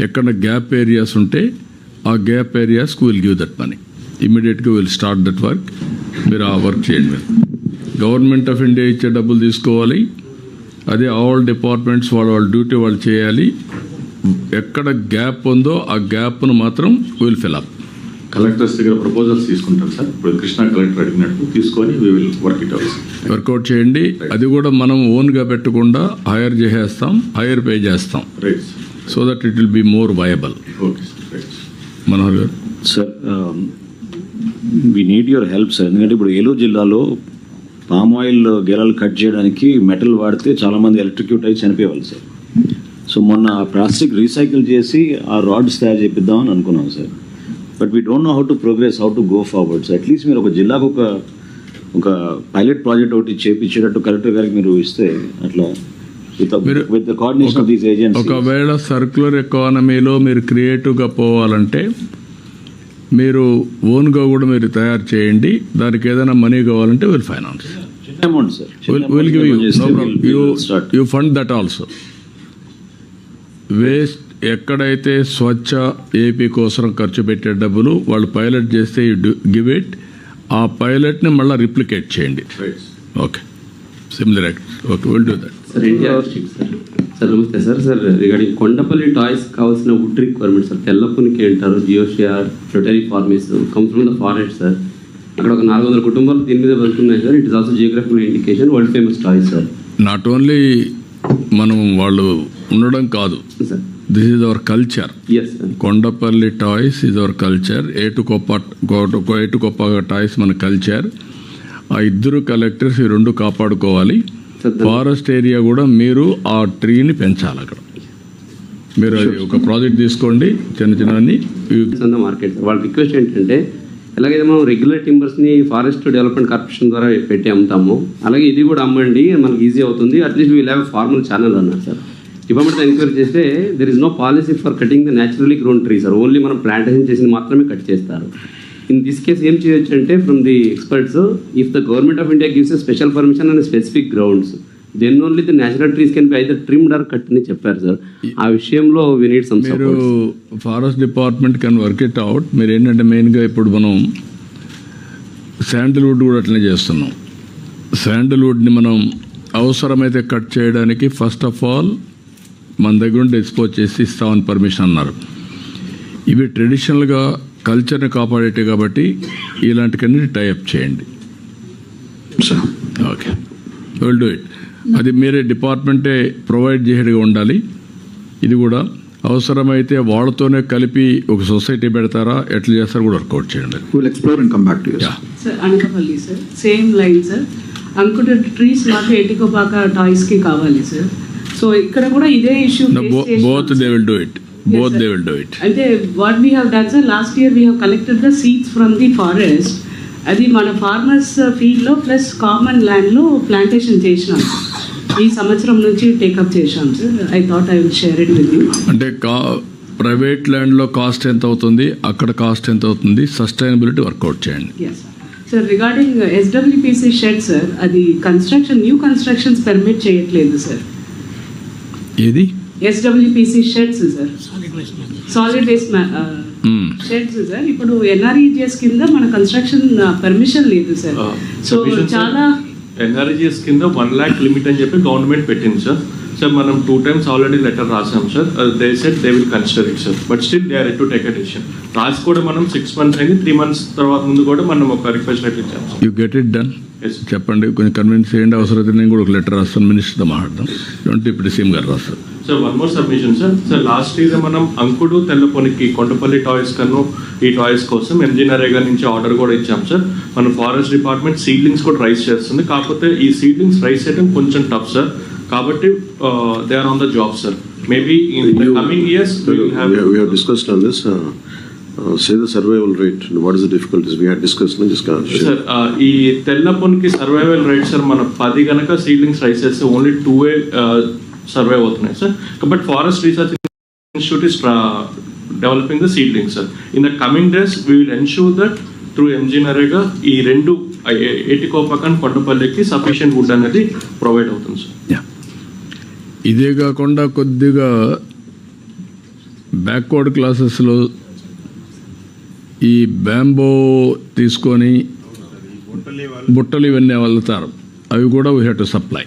ఎక్కడ గ్యాప్ ఏరియాస్ ఉంటే ఆ గ్యాప్ ఏరియాస్కి విల్ గివ్ దట్ మనీ. ఇమీడియట్గా విల్ స్టార్ట్ దట్ వర్క్. మీరు ఆ వర్క్ చేయండి. మీరు గవర్నమెంట్ ఆఫ్ ఇండియా ఇచ్చే డబ్బులు తీసుకోవాలి. అదే ఆల్ డిపార్ట్మెంట్స్ వాళ్ళ డ్యూటీ వాళ్ళు చేయాలి. ఎక్కడ గ్యాప్ ఉందో ఆ గ్యాప్ను మాత్రం విల్ ఫిల్ అప్. కలెక్టర్స్ దగ్గర ప్రపోజల్స్ తీసుకుంటాం సార్. ఇప్పుడు కృష్ణా కలెక్టర్ అడిగినట్టు తీసుకొని we will work it out. Work out చేయండి. అది కూడా మనం ఓన్గా పెట్టకుండా హైర్ చేసేస్తాం, హైర్ పే చేస్తాం. Right so that it will be more viable. Okay sir. Right Manohar garu. Sir we need your help sir. ఎందుకంటే ఇప్పుడు ఏలూరు జిల్లాలో పామ్ ఆయిల్ గెలలు కట్ చేయడానికి మెటల్ వాడితే చాలామంది ఎలక్ట్రిక్యూట్ అయ్యి చనిపోయేవాళ్ళు సార్. సో మొన్న ప్లాస్టిక్ రీసైకిల్ చేసి ఆ రాడ్స్ తయారు చేపిద్దామని అనుకున్నాం sir. But we don't know how to progress, how to go forward. So at least మీరు ఒక జిల్లాకు ఒక పైలట్ ప్రాజెక్ట్ ఒకటి చేపించేటట్టు కలెక్టర్ గారికి మీరు ఇస్తే అట్లా with the coordination of these agencies. ఒకవేళ సర్క్యులర్ ఎకానమీలో మీరు క్రియేటివ్గా పోవాలంటే మీరు ఓన్గా కూడా మీరు తయారు చేయండి. దానికి ఏదైనా మనీ కావాలంటే విల్ ఫైనాన్స్. చిన్న amount sir. Will give you fund that also. Waste ఎక్కడైతే స్వచ్ఛ ఏపీ కోసం ఖర్చు పెట్టే డబ్బులు వాళ్ళు పైలట్ చేస్తే గివ్ ఇట్. ఆ పైలట్ని మళ్ళీ రిప్లికేట్ చేయండి. Okay, similar act. Okay, will do that. Sir నమస్తే sir. Sir regarding Kondapalli toys కావాల్సిన వుడ్ రిక్వైర్మెంట్ సార్. తెల్లపునికి అంటారు, జియోషియర్, ఫ్లొటరీ ఫార్మేస్ comes from the forest sir. అక్కడ ఒక 400 కుటుంబాలు దీని మీద బతుకున్నాయి సార్. It is also geographical indication, world famous toys sir. Not only మనం వాళ్ళు ఉండడం కాదు, this is our culture. Kondapalli toys is our culture. Etikoppaka toys మన కల్చర్. ఆ ఇద్దరు కలెక్టర్స్ ఈ రెండు కాపాడుకోవాలి. ఫారెస్ట్ ఏరియా కూడా మీరు ఆ ట్రీని పెంచాలి. అక్కడ మీరు ఒక ప్రాజెక్ట్ తీసుకోండి, చిన్న మార్కెట్. వాళ్ళ రిక్వెస్ట్ ఏంటంటే ఎలాగైతే మనం రెగ్యులర్ టింబర్స్ని ఫారెస్ట్ డెవలప్మెంట్ కార్పొరేషన్ ద్వారా పెట్టి అమ్ముతాము, అలాగే ఇది కూడా అమ్మండి, మనకి ఈజీ అవుతుంది. At least we'll have formal channel అన్నారు సార్. డిపార్ట్మెంట్ ఎంక్వైరీ చేస్తే there is no policy for cutting the naturally grown tree sir. Only మనం ప్లాంటేషన్ చేసింది మాత్రమే కట్ చేస్తారు. ఇన్ దిస్ కేస్ ఏం చేయొచ్చు అంటే from the experts, if the government of India gives a special permission and specific grounds, then only the natural trees can be either trimmed or cut అని చెప్పారు sir. ఆ విషయంలో we need some support. మీరు forest department can work it out. మీరు ఏంటంటే మెయిన్గా ఇప్పుడు మనం శాండిల్వుడ్ కూడా అట్లనే చేస్తున్నాం. శాండిల్వుడ్ని మనం అవసరమైతే కట్ చేయడానికి ఫస్ట్ ఆఫ్ ఆల్ మన దగ్గర ఉండి ఎక్స్పోజ్ చేసి ఇస్తామని పర్మిషన్ అన్నారు. ఇవి ట్రెడిషనల్గా కల్చర్ని కాపాడేటి కాబట్టి ఇలాంటికన్నీ టైఅప్ చేయండి. Okay, will do it. అది మీరే డిపార్ట్మెంటే ప్రొవైడ్ చేయగా ఉండాలి. ఇది కూడా అవసరమైతే వాళ్ళతోనే కలిపి ఒక సొసైటీ పెడతారా, ఎట్లా చేస్తారో కూడా వర్కౌట్ చేయండి. Will explore and come back to you. Sir Anakapalli sir, same line sir. అంకుట ట్రీస్ మాకు ఏటికోపాక టాయ్స్కి కావాలి సార్. సో ఇక్కడ కూడా ఇదే issue. Both they will do it. Both they will do it. అంటే what we have done sir, last year we have collected the seeds from the forest. అది మన ఫార్మర్స్ ఫీల్డ్లో ప్లస్ కామన్ ల్యాండ్లో plantation చేసినాం. ఈ సంవత్సరం నుంచి టేకప్ చేశాం sir. I thought I will share it with you. అంటే ప్రైవేట్ ల్యాండ్లో కాస్ట్ ఎంత అవుతుంది, అక్కడ కాస్ట్ ఎంత అవుతుంది, సస్టైనబిలిటీ వర్కౌట్ చేయండి. Sir regarding SWPC shed sir, అది కన్స్ట్రక్షన్ న్యూ కన్స్ట్రక్షన్స్ పర్మిట్ చేయట్లేదు సార్. ఏది SWPC sheds sir, solid waste sheds sir. ఇప్పుడు ఎన్ఆర్ఈజిఎస్ కింద మన కన్స్ట్రక్షన్ పర్మిషన్ లేదు సార్. సో చాలా ఎన్ఆర్ఈజిఎస్ కింద 1 lakh లిమిట్ అని చెప్పి గవర్నమెంట్ పెట్టింది సార్. సార్ మనం 2 times ఆల్రెడీ లెటర్ రాసాం sir. They said they will consider it sir, but still they are to take a decision. రాసి కూడా మనం 6 months అయింది, 3 months తర్వాత ముందు కూడా మనం ఒక రిక్వెస్ట్ లెటర్ ఇచ్చాం sir. You get it done. చెప్పండి, కొంచెం కన్విన్స్ చేయండి. అవసరమైతే నేను కూడా ఒక లెటర్ రాస్తాను, మినిస్టర్తో మాట్లాడదాం. అంటే ఇప్పుడు సీఎం గారు రాస్తారు. Sir one more submission sir. Sir last year మనం అంకుడు తెల్లపొనికి కొండపల్లి టాయ్స్ కన్నా ఈ టాయ్స్ కోసం ఎంజీ నరేగా నుంచి ఆర్డర్ కూడా ఇచ్చాం సార్. మన ఫారెస్ట్ డిపార్ట్మెంట్ సీడ్లింగ్స్ కూడా రైస్ చేస్తుంది. కాకపోతే ఈ సీడ్లింగ్స్ రైస్ చేయడం కొంచెం టఫ్ సార్. కాబట్టి they are on the job sir. Maybe in the coming years we have discussed on this. Say the survival rate. What is the difficulties we had discussed? Sir ఈ తెల్లపొనికి survival rate sir మన 10 గనక seedlings rice చేస్తే only 2 survive అవుతున్నాయి sir. But forest research institute is developing the seedlings sir. In the coming days we will ensure that through MG NREGA ఈ 2 ఏటికోపకన్ కొండపల్లికి sufficient would అనేది provide అవుతుంది sir. ఇదే కాకుండా కొద్దిగా బ్యాక్వర్డ్ క్లాసెస్లో ఈ బ్యాంబో తీసుకొని బుట్టలు ఇవన్నీ వెళ్తారు, అవి కూడా వీ హ్యావ్ టు సప్లై.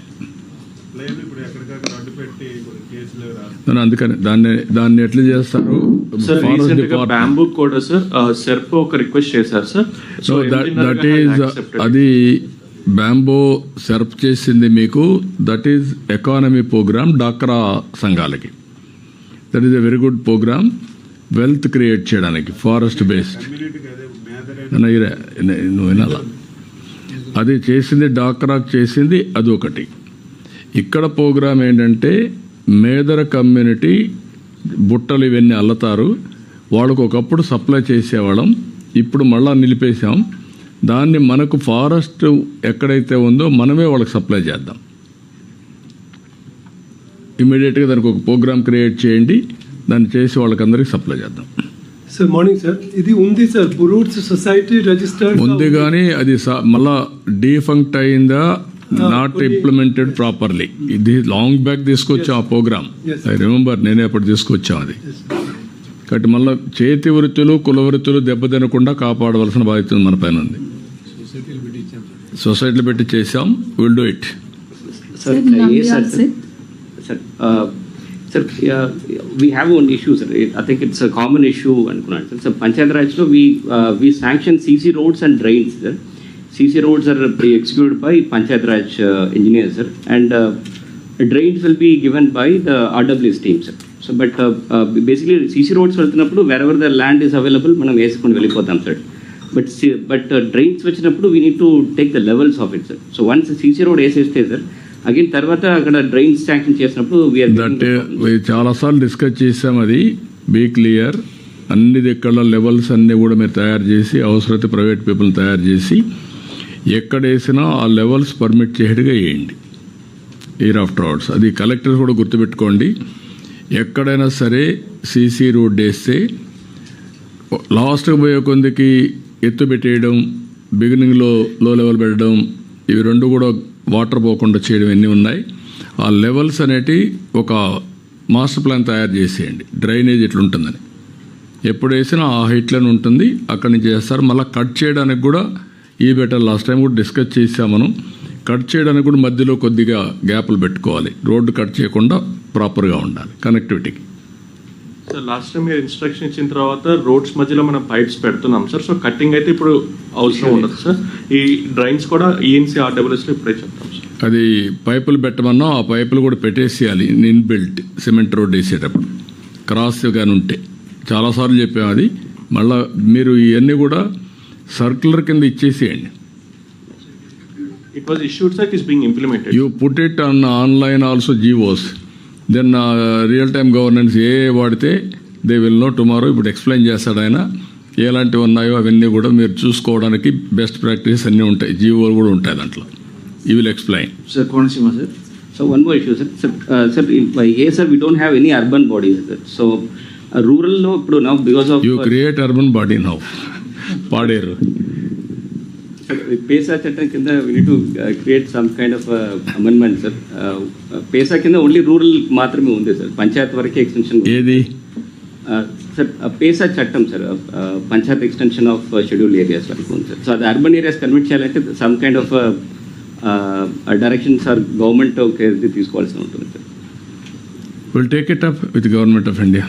అందుకని దాన్ని ఎట్లా చేస్తారు బ్యాంబూ కూడా సార్ సెర్ప్ ఒక రిక్వెస్ట్ చేశారు సార్. సో దట్ ఈజ్ అది బ్యాంబో సెర్ప్ చేసింది మీకు. దట్ ఈజ్ ఎకానమీ ప్రోగ్రామ్ డాక్రా సంఘాలకి. That is a very good program wealth create చేయడానికి ఫారెస్ట్ బేస్డ్. నువ్వు వినాలా, అది చేసింది డాక్రాకు చేసింది అదొకటి. ఇక్కడ ప్రోగ్రామ్ ఏంటంటే మేదర కమ్యూనిటీ బుట్టలు ఇవన్నీ అల్లుతారు. వాళ్ళకు ఒకప్పుడు సప్లై చేసేవాళ్ళం, ఇప్పుడు మళ్ళా నిలిపేసాం. దాన్ని మనకు ఫారెస్ట్ ఎక్కడైతే ఉందో మనమే వాళ్ళకి సప్లై చేద్దాం. ఇమీడియట్గా దానికి ఒక ప్రోగ్రామ్ క్రియేట్ చేయండి, దాన్ని చేసి వాళ్ళకందరికీ సప్లై చేద్దాం. సార్ మార్నింగ్ సార్, ఇది ఉంది సార్ బురూట్స్ సొసైటీ రిజిస్టర్డ్ ఉంది, కానీ అది మళ్ళా డీఫంక్ట్ అయిందా, నాట్ ఇంప్లిమెంటెడ్ ప్రాపర్లీ. ఇది లాంగ్ బ్యాక్ తీసుకొచ్చాం ఆ ప్రోగ్రామ్. ఐ రిమెంబర్, నేనే అప్పుడు తీసుకొచ్చాం అది. కాబట్టి మళ్ళీ చేతి వృత్తులు కుల వృత్తులు దెబ్బతినకుండా కాపాడవలసిన బాధ్యత మన పైన ఉంది. సొసైటీలు పెట్టి చేసాం. Will do it. Sir, we have one issue, sir. I think it's a common issue. So, Panchayat Rajlo, we sanction CC roads and drains, sir. CC roads are executed by Panchayat Raj engineers, sir, and drains will be given by the RWS team, sir. So, but basically, CC roads wherever the land is available, we will sir. But drains, we need to take the levels of it, sir. So, once the CC road is sir, again తర్వాత అక్కడ drains sanction చేసినప్పుడు చాలాసార్లు discuss చేసాం. అది be clear, అన్ని దగ్గర levels అన్నీ కూడా మీరు తయారు చేసి, అవసరమైతే ప్రైవేట్ పీపుల్ తయారు చేసి ఎక్కడ వేసినా ఆ లెవెల్స్ పర్మిట్ చేయడానికి వేయండి ఇయర్ ఆఫ్టర్ అవర్స్. అది కలెక్టర్ కూడా గుర్తుపెట్టుకోండి. ఎక్కడైనా సరే సీసీ రోడ్ వేస్తే లాస్ట్కి పోయే కొందికి ఎత్తు పెట్టేయడం, బిగినింగ్లో లో లెవెల్ పెట్టడం, ఇవి రెండు కూడా వాటర్ పోకుండా చేయడం ఎన్ని ఉన్నాయి. ఆ లెవెల్స్ అనేటి ఒక మాస్టర్ ప్లాన్ తయారు చేసేయండి. డ్రైనేజ్ ఎట్లుంటుందని ఎప్పుడు వేసినా ఆ హైట్లోనే ఉంటుంది, అక్కడి నుంచి చేస్తారు. మళ్ళీ కట్ చేయడానికి కూడా ఈ బెటర్ లాస్ట్ టైం కూడా డిస్కస్ చేసాం మనం. కట్ చేయడానికి కూడా మధ్యలో కొద్దిగా గ్యాప్లు పెట్టుకోవాలి. రోడ్డు కట్ చేయకుండా ప్రాపర్గా ఉండాలి కనెక్టివిటీకి. సార్ లాస్ట్ టైం మీరు ఇన్స్ట్రక్షన్ ఇచ్చిన తర్వాత రోడ్స్ మధ్యలో మనం పైప్స్ పెడుతున్నాం సార్. సో కట్టింగ్ అయితే ఇప్పుడు అవసరం ఉండదు సార్. ఈ డ్రైన్స్ కూడా ఈఎన్సీ ఆర్డబ్ల్యూఎస్లో ఇప్పుడే చెప్తాం సార్. అది పైపులు పెట్టమన్నా ఆ పైపులు కూడా పెట్టేసేయాలి. ఇన్బిల్ట్ సిమెంట్ రోడ్ వేసేటప్పుడు క్రాస్ కానీ ఉంటే చాలాసార్లు చెప్పాము. అది మళ్ళీ మీరు ఇవన్నీ కూడా సర్క్యులర్ కింద ఇచ్చేసేయండి. It was issued, sir. It is being implemented. You put it on online also GOs. Then real-time governance ఏ వాడితే దే విల్ నో టుమారో. ఇప్పుడు ఎక్స్ప్లెయిన్ చేస్తాడు ఆయన ఎలాంటివి ఉన్నాయో అవన్నీ కూడా మీరు చూసుకోవడానికి బెస్ట్ ప్రాక్టీస్ అన్నీ ఉంటాయి. జీవోలు కూడా ఉంటాయి దాంట్లో. You will explain. Sir Konaseema sir. So one more issue sir. Sir we don't have any urban bodies, sir. So రూరల్లో ఇప్పుడు now because of you create urban body now. Paderu పేసా చట్టం కింద we need to create some kind of amendment, sir. పేసా కింద only rural మాత్రమే ఉంది sir. Panchayat వరకే extension ఏది sir? PESA చట్టం sir, panchayat extension of schedule areas వరకు ఉంది సార్. సో అది అర్బన్ ఏరియాస్ కన్వర్ట్ చేయాలంటే some kind of directions or government తీసుకోవాల్సి ఉంటుంది sir. Will take it up with government of India.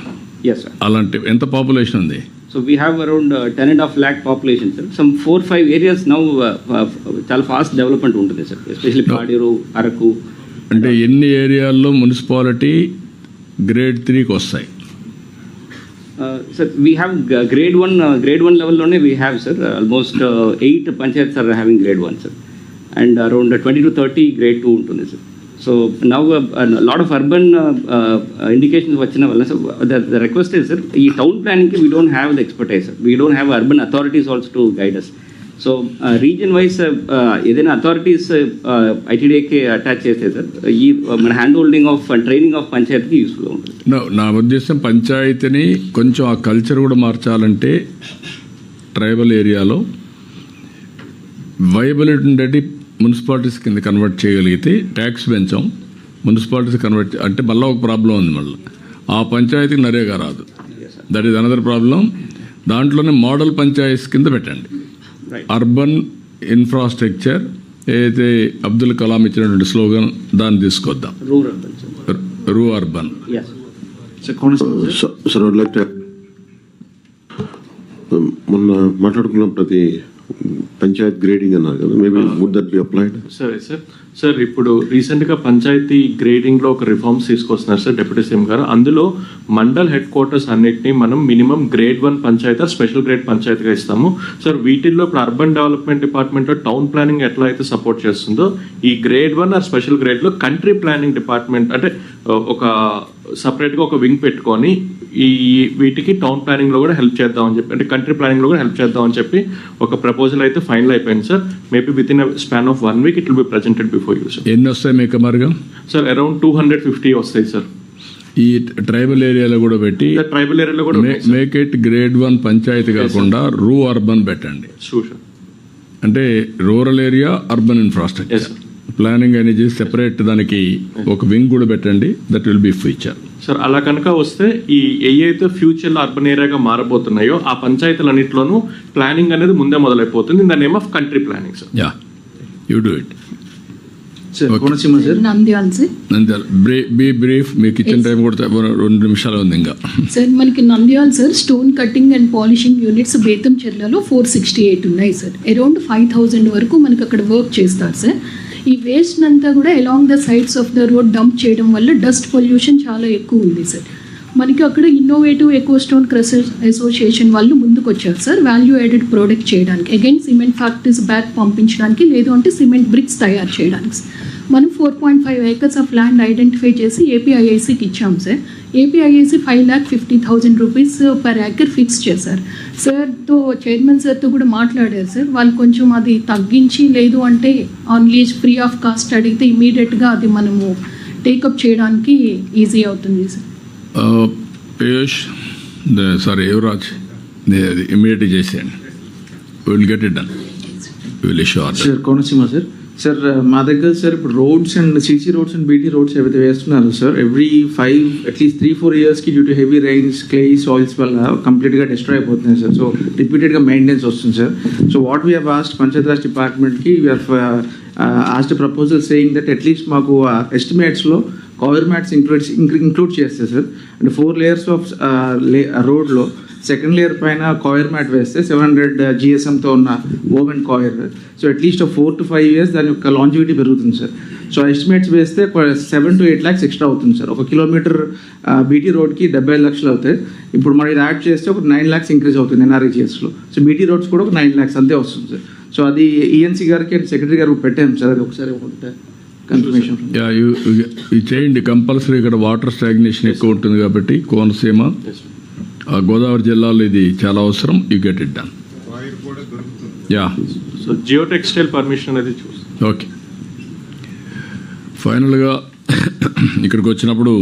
Yes, sir. అలాంటి ఎంత పాపులేషన్ ఉంది? So we have around 10.5 lakh population, sir. Some 4-5 areas now చాలా fast development ఉంటుంది sir, especially Paderu, Araku. అంటే ఎన్ని ఏరియాల్లో మున్సిపాలిటీ గ్రేడ్ 3కి వస్తాయి? సార్ వీ హ్యావ్ గ్రేడ్ 1 లెవెల్లోనే we have sir almost 8 panchayats are having grade 1 sir, and around 20 to 30 grade 2 ఉంటుంది sir. So now lot of urban indications వచ్చిన వల్ల sir the request is sir, ఈ టౌన్ ప్లానింగ్కి we don't have the expertise sir, we don't have urban authorities also to guide us. So reason wise ఏదైనా authorities ఐటీడీఏకి attach చేస్తే sir ఈ మన hand holding of training of పంచాయతీకి యూస్ఫుల్గా ఉంటుంది. నా ఉద్దేశం పంచాయతీని కొంచెం ఆ కల్చర్ కూడా మార్చాలంటే ట్రైబల్ ఏరియాలో వైబిలిటీ ఉండేది మున్సిపాలిటీస్ కింద కన్వర్ట్ చేయగలిగితే ట్యాక్స్ పెంచాం, మున్సిపాలిటీస్ కన్వర్ట్ అంటే మళ్ళీ ఒక ప్రాబ్లం ఉంది, మళ్ళీ ఆ పంచాయతీకి నరేగా రాదు, దట్ ఈస్ అనదర్ ప్రాబ్లం. దాంట్లోనే మోడల్ పంచాయతీస్ కింద పెట్టండి. అర్బన్ ఇన్ఫ్రాస్ట్రక్చర్ ఏదైతే అబ్దుల్ కలాం ఇచ్చినటువంటి స్లోగన్ దాన్ని తీసుకొద్దాం, rurban. Sir I'd like to మొన్న మాట్లాడుకున్నాం ప్రతి పంచాయత్ గ్రేడింగ్ అన్నారు కదా, maybe would that be applied? సరే సార్. సార్ ఇప్పుడు రీసెంట్గా పంచాయతీ గ్రేడింగ్లో ఒక రిఫార్మ్స్ తీసుకొస్తున్నారు సార్ డిప్యూటీ సీఎం గారు. అందులో మండల్ హెడ్ క్వార్టర్స్ అన్నిటినీ మనం minimum grade 1 panchayat special grade పంచాయతీగా ఇస్తాము సార్. వీటిల్లో ఇప్పుడు అర్బన్ డెవలప్మెంట్ డిపార్ట్మెంట్లో టౌన్ ప్లానింగ్ ఎట్లా అయితే సపోర్ట్ చేస్తుందో, ఈ గ్రేడ్ 1 ఆర్ స్పెషల్ గ్రేడ్లో కంట్రీ ప్లానింగ్ డిపార్ట్మెంట్ అంటే ఒక సపరేట్గా ఒక వింగ్ పెట్టుకొని ఈ వీటికి టౌన్ ప్లానింగ్లో కూడా హెల్ప్ చేద్దామని చెప్పి, అంటే కంట్రీ ప్లానింగ్లో కూడా హెల్ప్ చేద్దామని చెప్పి ఒక ప్రపోజల్ అయితే ఫైనల్ అయిపోయింది sir. Maybe with in span of 1 week it will B presented before you sir. ఎన్ని వస్తాయి మీకు మరిగా? సార్ అరౌండ్ 250 వస్తాయి సార్. ఈ ట్రైబల్ ఏరియాలో కూడా పెట్టి ట్రైబల్ ఏరియాలో కూడా మేక్ ఇట్ గ్రేడ్ 1 పంచాయతీ కాకుండా రూ అర్బన్ పెట్టండి. అంటే rural area urban infrastructure planning అనేది సెపరేట్ దానికి ఒక వింగ్ కూడా పెట్టండి, that will be future sir. అలా కనుక వస్తే ఈ ఏవైతే ఫ్యూచర్లో అర్బన్ ఏరియాగా మారబోతున్నాయో ఆ పంచాయతీలన్నింటిలోనూ ప్లానింగ్ అనేది ముందే మొదలైపోతుంది in the name of country planning sir. Yeah, you do it. Nandyal be brief, మీకు ఇచ్చిన టైం కూడా 2 నిమిషాలు ఉంది ఇంకా. సార్ మనకి Nandyal sir stone cutting and polishing units బేతంచెర్లలో 468 ఉన్నాయి సార్. అరౌండ్ 5,000 వరకు మనకి అక్కడ వర్క్ చేస్తారు సార్. ఈ వేస్ట్ అంతా కూడా along the sides of the road dump చేయడం వల్ల డస్ట్ పొల్యూషన్ చాలా ఎక్కువ ఉంది సార్. మనకి అక్కడ innovative eco stone crushers association వాళ్ళు ముందుకు వచ్చారు సార్ వాల్యూ యాడెడ్ ప్రోడక్ట్ చేయడానికి, అగైన్ సిమెంట్ ఫ్యాక్టరీస్ బ్యాక్ పంపించడానికి, లేదు అంటే సిమెంట్ బ్రిక్స్ తయారు చేయడానికి. మనం 4.5 acres ఆఫ్ ల్యాండ్ ఐడెంటిఫై చేసి ఏపీఐఐసికి ఇచ్చాం sir. APIIC 5,50,000 rupees per acre fix చేశారు సార్తో, చైర్మన్ సార్తో కూడా మాట్లాడారు సార్. వాళ్ళు కొంచెం అది తగ్గించి, లేదు అంటే on lease free of cost అడిగితే ఇమీడియట్గా అది మనము టేకప్ చేయడానికి ఈజీ అవుతుంది సార్. పీయూష్ సారీ యువరాజ్ ఇమీడియట్గా చేసేయండి, will get it done, will issue order. Sir Konaseema sir. Sir మా దగ్గర సార్ ఇప్పుడు roads and CC roads and BT roads ఏవైతే వేస్తున్నారు సార్, ఎవ్రీ 5 అట్లీస్ట్ 3-4 yearsకి due to heavy rains, clay soils వల్ల కంప్లీట్గా డిస్ట్రాయ్ అయిపోతున్నాయి సార్. సో రిపీటెడ్గా మెయింటెనెన్స్ వస్తుంది sir. So what we have asked Panchayati Raj డిపార్ట్మెంట్కి, we have asked proposal saying that at least మాకు ఎస్టిమేట్స్లో కవర్ మ్యాట్స్ ఇంక్లూడ్ చేస్తే సార్, అంటే 4 layers ఆఫ్ రోడ్లో సెకండ్ లేయర్ పైన కాయిర్ మ్యాట్ వేస్తే 700 GSMతో ఉన్న woven coir, so at least 4 to 5 years దాని యొక్క లాంజివిటీ పెరుగుతుంది సార్. సో ఎస్టిమేట్స్ వేస్తే 7 to 8 lakhs ఎక్స్ట్రా అవుతుంది సార్. 1 kilometer బీటీ రోడ్కి 75 లక్షలు అవుతాయి. ఇప్పుడు మనం ఇది యాడ్ చేస్తే ఒక 9 lakhs ఇంక్రీజ్ అవుతుంది ఎన్ఆర్ఈజిఎస్లో. సో బీటీ రోడ్స్ కూడా ఒక 9 lakhs అంతే వస్తుంది సార్. సో అది ఈఎన్సీ గారికి అండ్ సెక్రటరీ గారికి పెట్టాము సార్, అది ఒకసారి కన్ఫర్మేషన్. చేయండి కంపల్సరీ. ఇక్కడ వాటర్ స్టాగ్నేషన్ ఎక్కువ ఉంటుంది కాబట్టి కోనసీమ, గోదావరి జిల్లాలో ఇది చాలా అవసరం. You get it done. Yeah, so Jio textile permission అనేది చూస్తాం. ఓకే, ఫైనల్గా ఇక్కడికి వచ్చినప్పుడు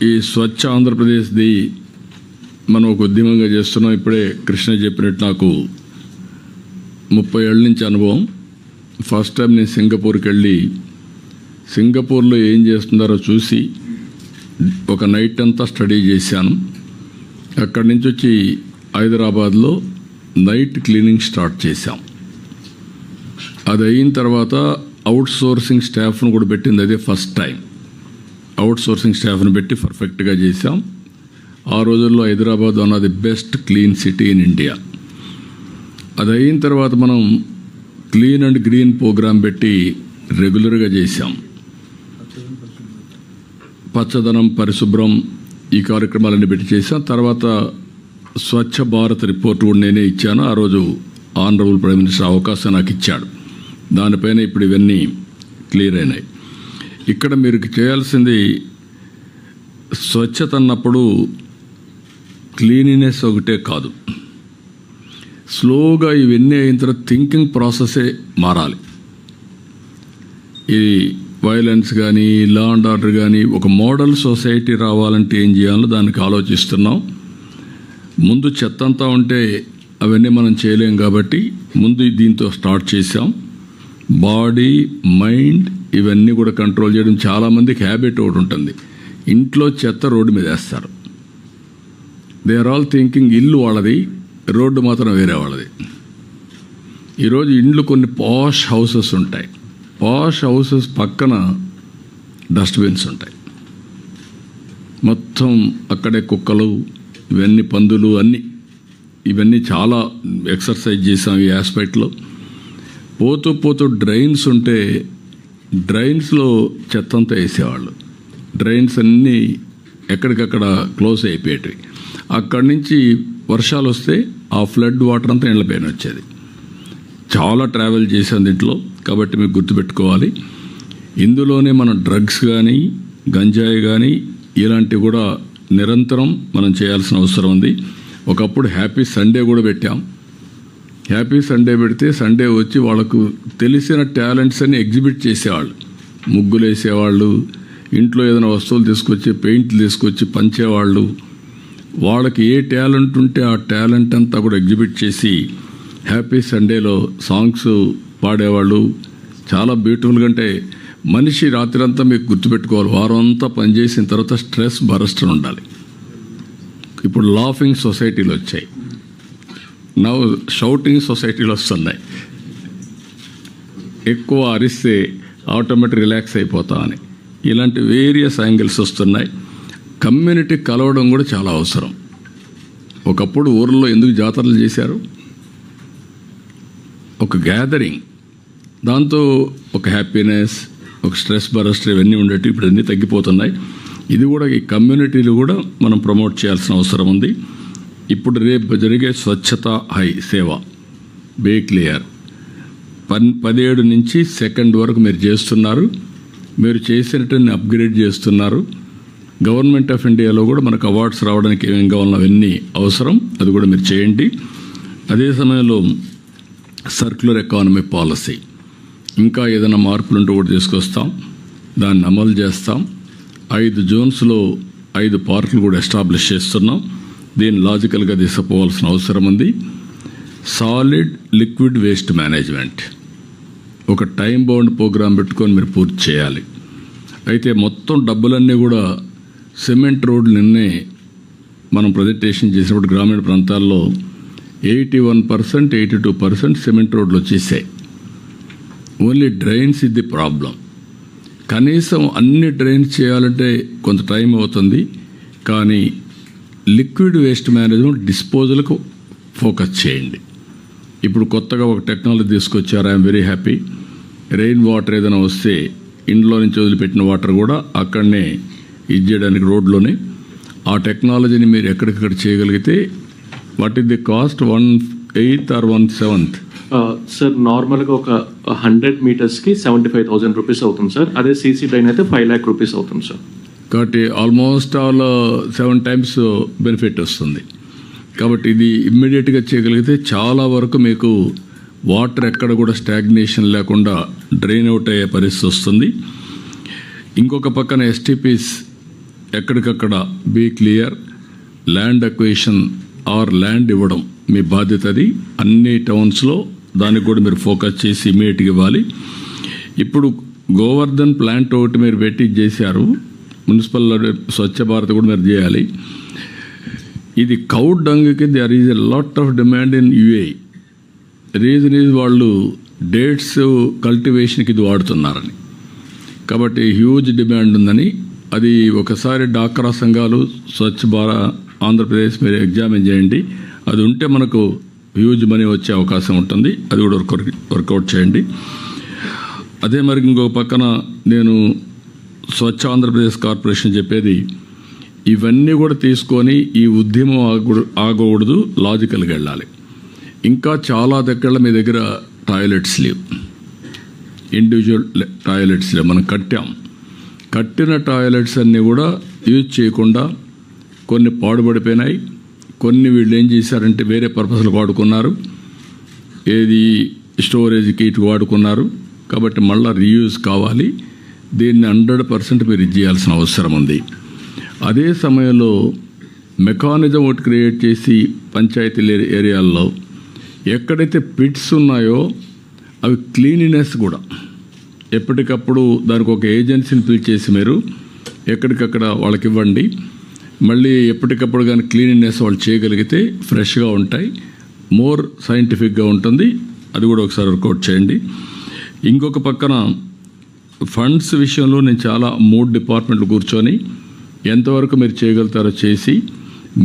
ఈ స్వచ్ఛ ఆంధ్రప్రదేశ్ది మనం ఒక ఉద్యమంగా చేస్తున్నాం. ఇప్పుడే కృష్ణ చెప్పినట్టు నాకు 30 ఏళ్ళ నుంచి అనుభవం. ఫస్ట్ టైం నేను సింగపూర్కి వెళ్ళి సింగపూర్లో ఏం చేస్తున్నారో చూసి ఒక నైట్ అంతా స్టడీ చేశాను. అక్కడి నుంచి వచ్చి హైదరాబాద్లో నైట్ క్లీనింగ్ స్టార్ట్ చేశాం. అది అయిన తర్వాత అవుట్ సోర్సింగ్ స్టాఫ్ను కూడా పెట్టింది అదే ఫస్ట్ టైం. అవుట్ సోర్సింగ్ స్టాఫ్ను పెట్టి పర్ఫెక్ట్గా చేసాం. ఆ రోజుల్లో Hyderabad one of the best clean city in India. అది అయిన తర్వాత మనం క్లీన్ అండ్ గ్రీన్ ప్రోగ్రాం పెట్టి రెగ్యులర్గా చేశాం. పచ్చదనం, పరిశుభ్రం ఈ కార్యక్రమాలన్నీ పెట్టి చేశాం. తర్వాత స్వచ్ఛ భారత్ రిపోర్ట్ కూడా నేనే ఇచ్చాను. ఆ రోజు ఆనరబుల్ ప్రైమ్ మినిస్టర్ అవకాశం నాకు ఇచ్చాడు. దానిపైన ఇప్పుడు ఇవన్నీ క్లియర్ అయినాయి. ఇక్కడ మీరు చేయాల్సింది స్వచ్ఛత అన్నప్పుడు క్లీనినెస్ ఒకటే కాదు, స్లోగా ఇవన్నీ అయిన తర్వాత థింకింగ్ ప్రాసెసే మారాలి. ఈ వైలెన్స్ కానీ, లా అండ్ ఆర్డర్ కానీ ఒక మోడల్ సొసైటీ రావాలంటే ఏం చేయాలో దానికి ఆలోచిస్తున్నాం. ముందు చెత్త అంతా ఉంటే అవన్నీ మనం చేయలేం కాబట్టి ముందు దీంతో స్టార్ట్ చేసాం. బాడీ, మైండ్ ఇవన్నీ కూడా కంట్రోల్ చేయడం. చాలామందికి హ్యాబిట్ ఒకటి ఉంటుంది, ఇంట్లో చెత్త రోడ్డు మీద వేస్తారు. దే ఆర్ ఆల్ థింకింగ్ ఇల్లు వాళ్ళది, రోడ్డు మాత్రం వేరే వాళ్ళది. ఈరోజు ఇండ్లు కొన్ని పాష్ హౌసెస్ ఉంటాయి. పాష్ హౌసెస్ పక్కన డస్ట్బిన్స్ ఉంటాయి. మొత్తం అక్కడే కుక్కలు, ఇవన్నీ పందులు, అన్నీ ఇవన్నీ చాలా ఎక్సర్సైజ్ చేసాం ఈ ఆస్పెక్ట్లో. పోతూ పోతూ డ్రైన్స్ ఉంటే డ్రైన్స్లో చెత్త అంతా వేసేవాళ్ళు. డ్రైన్స్ అన్నీ ఎక్కడికక్కడ క్లోజ్ అయిపోయేటివి. అక్కడి నుంచి వర్షాలు వస్తే ఆ ఫ్లడ్ వాటర్ అంతా ఇళ్ళ పైన వచ్చేది. చాలా ట్రావెల్ చేశాను దీంట్లో, కాబట్టి మీకు గుర్తుపెట్టుకోవాలి. ఇందులోనే మనం డ్రగ్స్ కానీ, గంజాయి కానీ ఇలాంటివి కూడా నిరంతరం మనం చేయాల్సిన అవసరం ఉంది. ఒకప్పుడు హ్యాపీ సండే కూడా పెట్టాం. హ్యాపీ సండే పెడితే సండే వచ్చి వాళ్ళకు తెలిసిన టాలెంట్స్ అన్ని ఎగ్జిబిట్ చేసేవాళ్ళు. ముగ్గులు వేసేవాళ్ళు, ఇంట్లో ఏదైనా వస్తువులు తీసుకొచ్చి, పెయింట్లు తీసుకొచ్చి పంచేవాళ్ళు. వాళ్ళకి ఏ టాలెంట్ ఉంటే ఆ టాలెంట్ అంతా కూడా ఎగ్జిబిట్ చేసి హ్యాపీ సండేలో సాంగ్స్ పాడేవాళ్ళు. చాలా బ్యూటిఫుల్గా. అంటే మనిషి రాత్రి అంతా మీకు గుర్తుపెట్టుకోవాలి, వారం అంతా పనిచేసిన తర్వాత స్ట్రెస్ బరస్ట్ ఉండాలి. ఇప్పుడు లాఫింగ్ సొసైటీలు వచ్చాయి, నవ్వు షౌటింగ్ సొసైటీలు వస్తున్నాయి. ఎక్కువ అరిస్తే ఆటోమేటిక్ రిలాక్స్ అయిపోతామని ఇలాంటి వేరియస్ యాంగిల్స్ వస్తున్నాయి. కమ్యూనిటీ కలవడం కూడా చాలా అవసరం. ఒకప్పుడు ఊర్లో ఎందుకు జాతరలు చేశారు? ఒక గ్యాదరింగ్, దాంతో ఒక హ్యాపీనెస్, ఒక స్ట్రెస్ బరస్ట్ ఇవన్నీ ఉండేవి. ఇప్పుడు అన్నీ తగ్గిపోతున్నాయి. ఇది కూడా ఈ కమ్యూనిటీలు కూడా మనం ప్రమోట్ చేయాల్సిన అవసరం ఉంది. ఇప్పుడు రేపు జరిగే స్వచ్ఛత హై సేవ బే క్లియర్ 17 నుంచి 2 వరకు మీరు చేస్తున్నారు. మీరు చేసినట్టుని అప్గ్రేడ్ చేస్తున్నారు. గవర్నమెంట్ ఆఫ్ ఇండియాలో కూడా మనకు అవార్డ్స్ రావడానికి ఏమేమి కావాలో అవన్నీ అవసరం, అది కూడా మీరు చేయండి. అదే సమయంలో సర్క్యులర్ ఎకానమీ పాలసీ ఇంకా ఏదైనా మార్పులు ఉంటే కూడా తీసుకొస్తాం, దాన్ని అమలు చేస్తాం. 5 జోన్స్లో 5 పార్కులు కూడా ఎస్టాబ్లిష్ చేస్తున్నాం. దీన్ని లాజికల్గా తీసుకుపోవాల్సిన అవసరం ఉంది. సాలిడ్ లిక్విడ్ వేస్ట్ మేనేజ్మెంట్ ఒక టైం బౌండ్ ప్రోగ్రాం పెట్టుకొని మీరు పూర్తి చేయాలి. అయితే మొత్తం డబ్బులన్నీ కూడా సిమెంట్ రోడ్లు నిన్నే మనం ప్రజెంటేషన్ చేసినప్పుడు గ్రామీణ ప్రాంతాల్లో 81%, 82% సిమెంట్ రోడ్లు వచ్చేసాయి. ఓన్లీ డ్రైన్స్ ఇది ప్రాబ్లం. కనీసం అన్ని డ్రైన్స్ చేయాలంటే కొంత టైం అవుతుంది. కానీ లిక్విడ్ వేస్ట్ మేనేజ్మెంట్, డిస్పోజల్కు ఫోకస్ చేయండి. ఇప్పుడు కొత్తగా ఒక టెక్నాలజీ తీసుకొచ్చారు. I'm very happy. Rain water ఏదైనా వస్తే ఇంట్లో నుంచి వదిలిపెట్టిన వాటర్ కూడా అక్కడనే ఇది చేయడానికి రోడ్లోనే. ఆ టెక్నాలజీని మీరు ఎక్కడికక్కడ చేయగలిగితే what is the cost? 1/8 or 1/7? Sir నార్మల్గా ఒక 100 మీటర్స్కి 75,000 రూపీస్ అవుతుంది సార్. అదే సీసీ డ్రైన్ అయితే 5 lakh రూపీస్ అవుతుంది సార్. కాబట్టి ఆల్మోస్ట్ ఆల్ 7 times బెనిఫిట్ వస్తుంది. కాబట్టి ఇది ఇమ్మీడియట్గా చేయగలిగితే చాలా వరకు మీకు వాటర్ ఎక్కడ కూడా స్టాగ్నేషన్ లేకుండా డ్రైన్ అవుట్ అయ్యే పరిస్థితి వస్తుంది. ఇంకొక పక్కన ఎస్టీపీస్ ఎక్కడికక్కడ be clear. Land acquisition or land ఇవ్వడం మీ బాధ్యత. అది అన్ని టౌన్స్లో దానికి కూడా మీరు ఫోకస్ చేసి ఇమ్మీడియట్గా ఇవ్వాలి. ఇప్పుడు గోవర్ధన్ ప్లాంట్ ఒకటి మీరు పెట్టి చేశారు. మున్సిపల్ స్వచ్ఛ భారత్ కూడా మీరు చేయాలి. ఇది కౌ డంగ్కి there is a lot of demand in UA. Reason is వాళ్ళు డేట్స్ కల్టివేషన్కి ఇది వాడుతున్నారని. కాబట్టి హ్యూజ్ డిమాండ్ ఉందని, అది ఒకసారి డాక్రా సంఘాలు స్వచ్ఛ భారత్ ఆంధ్రప్రదేశ్ మీరు ఎగ్జామిన్ చేయండి. అది ఉంటే మనకు హ్యూజ్ మనీ వచ్చే అవకాశం ఉంటుంది. అది కూడా వర్కౌట్ చేయండి. అదే మరి ఇంకొక పక్కన నేను స్వచ్ఛ ఆంధ్రప్రదేశ్ కార్పొరేషన్ చెప్పేది, ఇవన్నీ కూడా తీసుకొని ఈ ఉద్యమం ఆగకూడదు, లాజికల్గా వెళ్ళాలి. ఇంకా చాలా దగ్గర మీ దగ్గర టాయిలెట్స్ లేవు, ఇండివిజువల్ టాయిలెట్స్ లేవు. మనం కట్టిన టాయిలెట్స్ అన్నీ కూడా యూజ్ చేయకుండా కొన్ని పాడుపడిపోయినాయి. కొన్ని వీళ్ళు ఏం చేశారంటే వేరే పర్పస్లు వాడుకున్నారు, ఏది స్టోరేజ్కి ఇటు వాడుకున్నారు. కాబట్టి మళ్ళీ రీయూజ్ కావాలి. దీన్ని 100% మీరు చేయాల్సిన అవసరం ఉంది. అదే సమయంలో మెకానిజం ఒకటి క్రియేట్ చేసి పంచాయతీ ఏరియాల్లో ఎక్కడైతే పిట్స్ ఉన్నాయో అవి క్లీనినెస్ కూడా ఎప్పటికప్పుడు దానికి ఒక ఏజెన్సీని పిలిచేసి మీరు ఎక్కడికక్కడ వాళ్ళకి ఇవ్వండి. మళ్ళీ ఎప్పటికప్పుడు కానీ క్లీనినెస్ వాళ్ళు చేయగలిగితే ఫ్రెష్గా ఉంటాయి, మోర్ సైంటిఫిక్గా ఉంటుంది. అది కూడా ఒకసారి వర్కౌట్ చేయండి. ఇంకొక పక్కన ఫండ్స్ విషయంలో నేను చాలా 3 డిపార్ట్మెంట్లు కూర్చొని ఎంతవరకు మీరు చేయగలుగుతారో చేసి,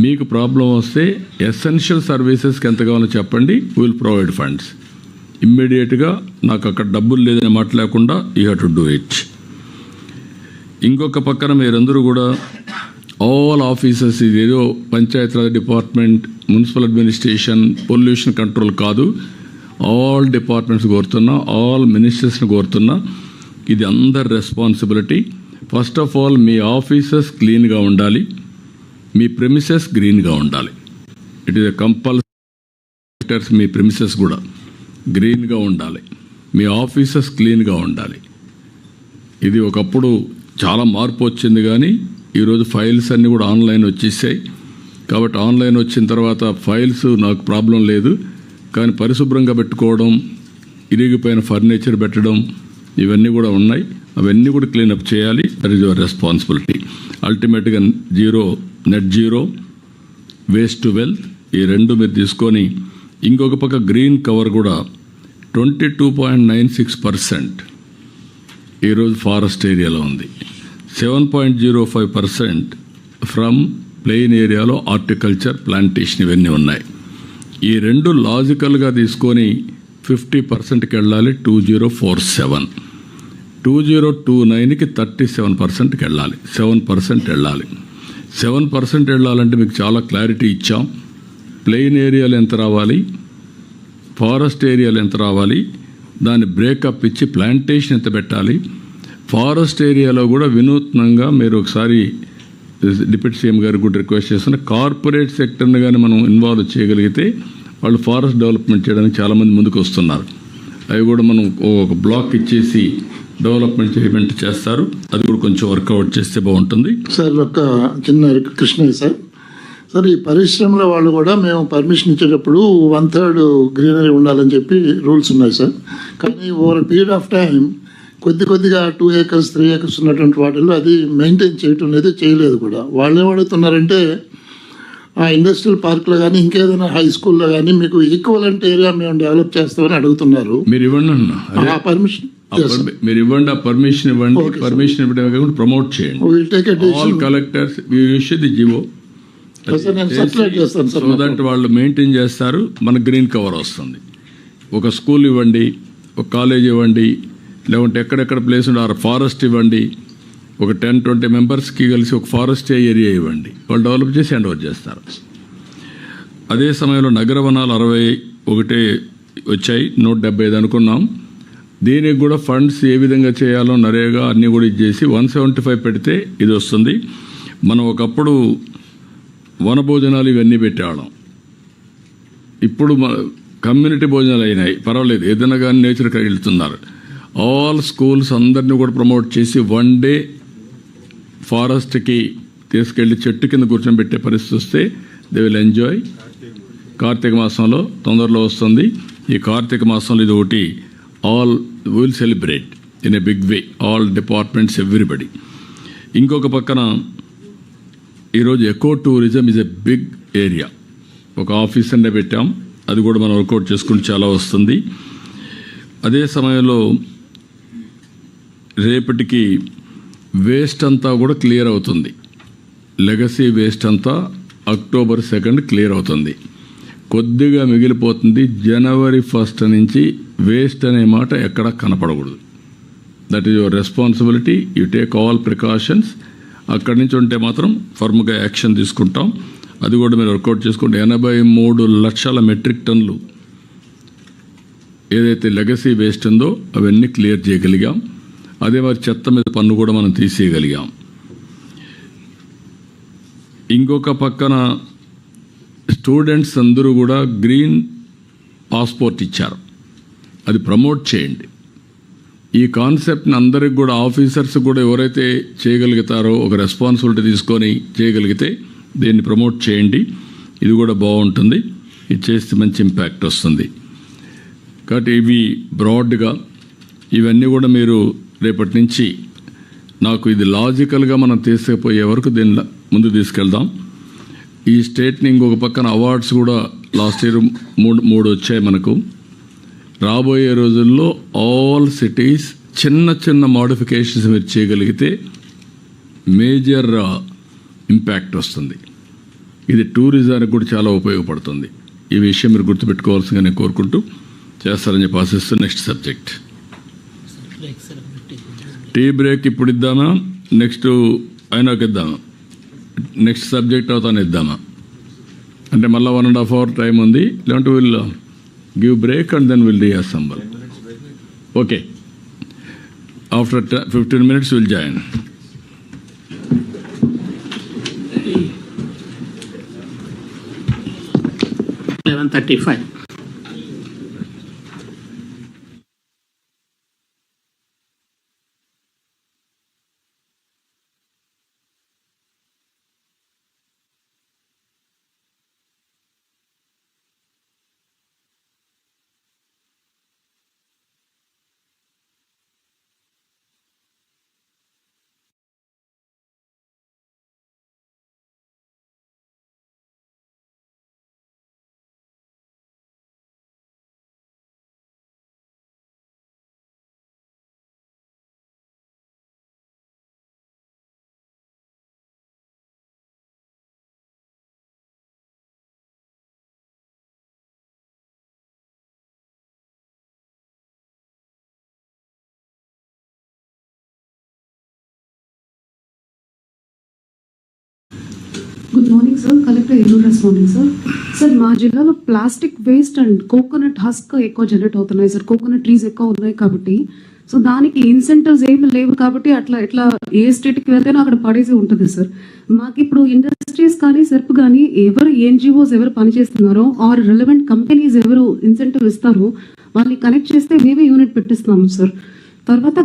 మీకు ప్రాబ్లం వస్తే ఎసెన్షియల్ సర్వీసెస్కి ఎంత కావాలో చెప్పండి, విల్ ప్రొవైడ్ ఫండ్స్. ఇమ్మీడియట్గా నాకు అక్కడ డబ్బులు లేదని మాట లేకుండా you have to do it. ఇంకొక పక్కన మీరందరూ కూడా ఆల్ ఆఫీసర్స్, ఇదేదో Panchayati Raj department, municipal administration, pollution control కాదు, ఆల్ డిపార్ట్మెంట్స్ కోరుతున్నా, ఆల్ మినిస్టర్స్ని కోరుతున్నా, ఇది అందరి responsibility. First of all me offices క్లీన్గా ఉండాలి, మీ ప్రెమిసెస్ గ్రీన్గా ఉండాలి. It is a compulsory. Me premises కూడా గ్రీన్గా ఉండాలి, మీ ఆఫీసెస్ క్లీన్గా ఉండాలి. ఇది ఒకప్పుడు చాలా మార్పు వచ్చింది, కానీ ఈరోజు ఫైల్స్ అన్నీ కూడా ఆన్లైన్ వచ్చేసాయి. కాబట్టి ఆన్లైన్ వచ్చిన తర్వాత ఫైల్స్ నాకు ప్రాబ్లం లేదు, కానీ పరిశుభ్రంగా పెట్టుకోవడం, ఇరిగిపోయిన ఫర్నిచర్ పెట్టడం, ఇవన్నీ కూడా ఉన్నాయి. అవన్నీ కూడా క్లీనప్ చేయాలి. That is your responsibility. అల్టిమేట్గా net zero, waste to wealth, ఈ 2 మీరు తీసుకొని, ఇంకొక పక్క గ్రీన్ కవర్ కూడా 22.96% ఈరోజు ఫారెస్ట్ ఏరియాలో ఉంది. 7.05% ఫ్రమ్ ప్లెయిన్ ఏరియాలో హార్టికల్చర్, ప్లాంటేషన్ ఇవన్నీ ఉన్నాయి. ఈ 2 లాజికల్గా తీసుకొని 50%కి వెళ్ళాలి. 2047, 2029కి 37%కి వెళ్ళాలి. 7% వెళ్ళాలి. 7% వెళ్ళాలంటే మీకు చాలా క్లారిటీ ఇచ్చాం. ప్లెయిన్ ఏరియాలు ఎంత రావాలి, ఫారెస్ట్ ఏరియాలు ఎంత రావాలి, దాన్ని బ్రేకప్ ఇచ్చి ప్లాంటేషన్ ఎంత పెట్టాలి. ఫారెస్ట్ ఏరియాలో కూడా వినూత్నంగా మీరు ఒకసారి డిప్యూటీ సీఎం గారు కూడా రిక్వెస్ట్ చేస్తున్న, కార్పొరేట్ సెక్టర్ని కానీ మనం ఇన్వాల్వ్ చేయగలిగితే వాళ్ళు ఫారెస్ట్ డెవలప్మెంట్ చేయడానికి చాలామంది ముందుకు వస్తున్నారు. అవి కూడా మనం ఒక బ్లాక్ ఇచ్చేసి డెవలప్మెంట్ చేయమెంట్ చేస్తారు. అది కూడా కొంచెం వర్కౌట్ చేస్తే బాగుంటుంది. సార్ ఒక చిన్న కృష్ణయ్య సార్, ఈ పరిశ్రమల వాళ్ళు కూడా మేము పర్మిషన్ ఇచ్చేటప్పుడు 1/3 గ్రీనరీ ఉండాలని చెప్పి రూల్స్ ఉన్నాయి సార్. కానీ ఓవర్ పీరియడ్ ఆఫ్ టైం కొద్దిగా 2 acres 3 acres ఉన్నటువంటి వాటిల్లో అది మెయింటైన్ చేయటం అనేది చేయలేదు కూడా. వాళ్ళు ఏమడుగుతున్నారంటే ఆ ఇండస్ట్రియల్ పార్క్లో కానీ ఇంకేదైనా హై స్కూల్లో కానీ మీకు ఈక్వలెంట్ ఏరియా మేము డెవలప్ చేస్తామని అడుగుతున్నారు. మీరు ఇవ్వండి అన్న పర్మిషన్, మీరు ఇవ్వండి, ఆ పర్మిషన్ ఇవ్వండి. పర్మిషన్ ఇవ్వడమే కాకుండా ప్రమోట్ చేయండి. All collectors the GO so that వాళ్ళు మెయింటైన్ చేస్తారు. మన గ్రీన్ కవర్ వస్తుంది. ఒక స్కూల్ ఇవ్వండి, ఒక కాలేజ్ ఇవ్వండి, లేకుంటే ఎక్కడెక్కడ ప్లేస్ ఉండే ఫారెస్ట్ ఇవ్వండి. ఒక 10-20 మెంబర్స్కి కలిసి ఒక ఫారెస్ట్ ఏరియా ఇవ్వండి, వాళ్ళు డెవలప్ చేసి హ్యాండ్ ఓవర్ చేస్తారు. అదే సమయంలో నగర వనాలు 61 వచ్చాయి, 175 అనుకున్నాం. దీనికి కూడా ఫండ్స్ ఏ విధంగా చేయాలో నరేగా అన్నీ కూడా ఇచ్చేసి 175 పెడితే ఇది వస్తుంది. మనం ఒకప్పుడు వన భోజనాలు ఇవన్నీ పెట్టేవాళ్ళం. ఇప్పుడు కమ్యూనిటీ భోజనాలు అయినాయి, పర్వాలేదు, ఏదైనా కానీ నేచర్కి వెళ్తున్నారు. ఆల్ స్కూల్స్ అందరినీ కూడా ప్రమోట్ చేసి 1 day ఫారెస్ట్కి తీసుకెళ్ళి చెట్టు కింద కూర్చొని పెట్టే పరిస్థితి వస్తే దే విల్ ఎంజాయ్. కార్తీక మాసంలో తొందరలో వస్తుంది. ఈ కార్తీక మాసంలో ఇది ఒకటి all will celebrate in a big way, all departments, everybody. ఇంకొక పక్కన ఈరోజు eco tourism is a big area. ఒక ఆఫీస్ అనే పెట్టాం, అది కూడా మనం వర్కౌట్ చేసుకుంటే చాలా వస్తుంది. అదే సమయంలో రేపటికి వేస్ట్ అంతా కూడా క్లియర్ అవుతుంది. లెగసీ వేస్ట్ అంతా October 2 క్లియర్ అవుతుంది. కొద్దిగా మిగిలిపోతుంది. January 1 నుంచి వేస్ట్ అనే మాట ఎక్కడ కనపడకూడదు. That is your responsibility. You take all precautions. అక్కడి నుంచి ఉంటే మాత్రం ఫర్మ్గా యాక్షన్ తీసుకుంటాం. అది కూడా మీరు వర్కౌట్ చేసుకోండి. 83 లక్షల మెట్రిక్ టన్నులు ఏదైతే లెగసీ వేస్ట్ ఉందో అవన్నీ క్లియర్ చేయగలిగాం. అదే మరి చెత్త మీద పన్ను కూడా మనం తీసేయగలిగాం. ఇంకొక పక్కన స్టూడెంట్స్ అందరూ కూడా గ్రీన్ పాస్పోర్ట్ ఇచ్చారు. అది ప్రమోట్ చేయండి. ఈ కాన్సెప్ట్ని అందరికి కూడా ఆఫీసర్స్ కూడా ఎవరైతే చేయగలుగుతారో ఒక రెస్పాన్సిబిలిటీ తీసుకొని చేయగలిగితే దీన్ని ప్రమోట్ చేయండి. ఇది కూడా బాగుంటుంది. ఇది చేస్తే మంచి ఇంపాక్ట్ వస్తుంది. కాబట్టి ఇవి బ్రాడ్గా ఇవన్నీ కూడా మీరు రేపటి నుంచి నాకు ఇది లాజికల్గా మనం తీసుకుపోయే వరకు దీన్ని ముందు తీసుకెళ్దాం. ఈ స్టేట్ని ఇంకొక పక్కన అవార్డ్స్ కూడా లాస్ట్ ఇయర్ మూడు వచ్చాయి మనకు. రాబోయే రోజుల్లో ఆల్ సిటీస్ చిన్న చిన్న మోడిఫికేషన్స్ మీరు చేయగలిగితే మేజర్ ఇంపాక్ట్ వస్తుంది. ఇది టూరిజానికి కూడా చాలా ఉపయోగపడుతుంది. ఈ విషయం మీరు గుర్తుపెట్టుకోవాల్సిందిగా నేను కోరుకుంటూ చేస్తారని చెప్పి ఆశిస్తూ నెక్స్ట్ సబ్జెక్ట్ టీ బ్రేక్ ఇప్పుడు ఇద్దామా, నెక్స్ట్ అయినాక ఇద్దామా, నెక్స్ట్ సబ్జెక్ట్ అవుతాను ఇద్దామా అంటే మళ్ళీ 1.5 hour టైం ఉంది. లేదంటే will give break and then will reassemble. Okay, after 15 minutes will join. Good morning sir, collector Eluru responding sir. Sir మా జిల్లాలో plastic waste and coconut husk ఎక్కువ జనరేట్ అవుతున్నాయి సార్. కోకోనట్ ట్రీస్ ఎక్కువ ఉన్నాయి కాబట్టి సో దానికి ఇన్సెంటివ్స్ ఏమి లేవు కాబట్టి అట్లా ఎట్లా ఏ స్టేట్కి వెళ్తేనో అక్కడ పడేసి ఉంటుంది సార్. మాకు ఇప్పుడు ఇండస్ట్రీస్ కానీ సెర్ప్ కానీ ఎవరు ఎన్జిఓస్ ఎవరు పనిచేస్తున్నారో ఆర్ రిలవెంట్ కంపెనీస్ ఎవరు ఇన్సెంటివ్ ఇస్తారో వాళ్ళని కనెక్ట్ చేస్తే మేమే యూనిట్ పెట్టిస్తాము సార్. తర్వాత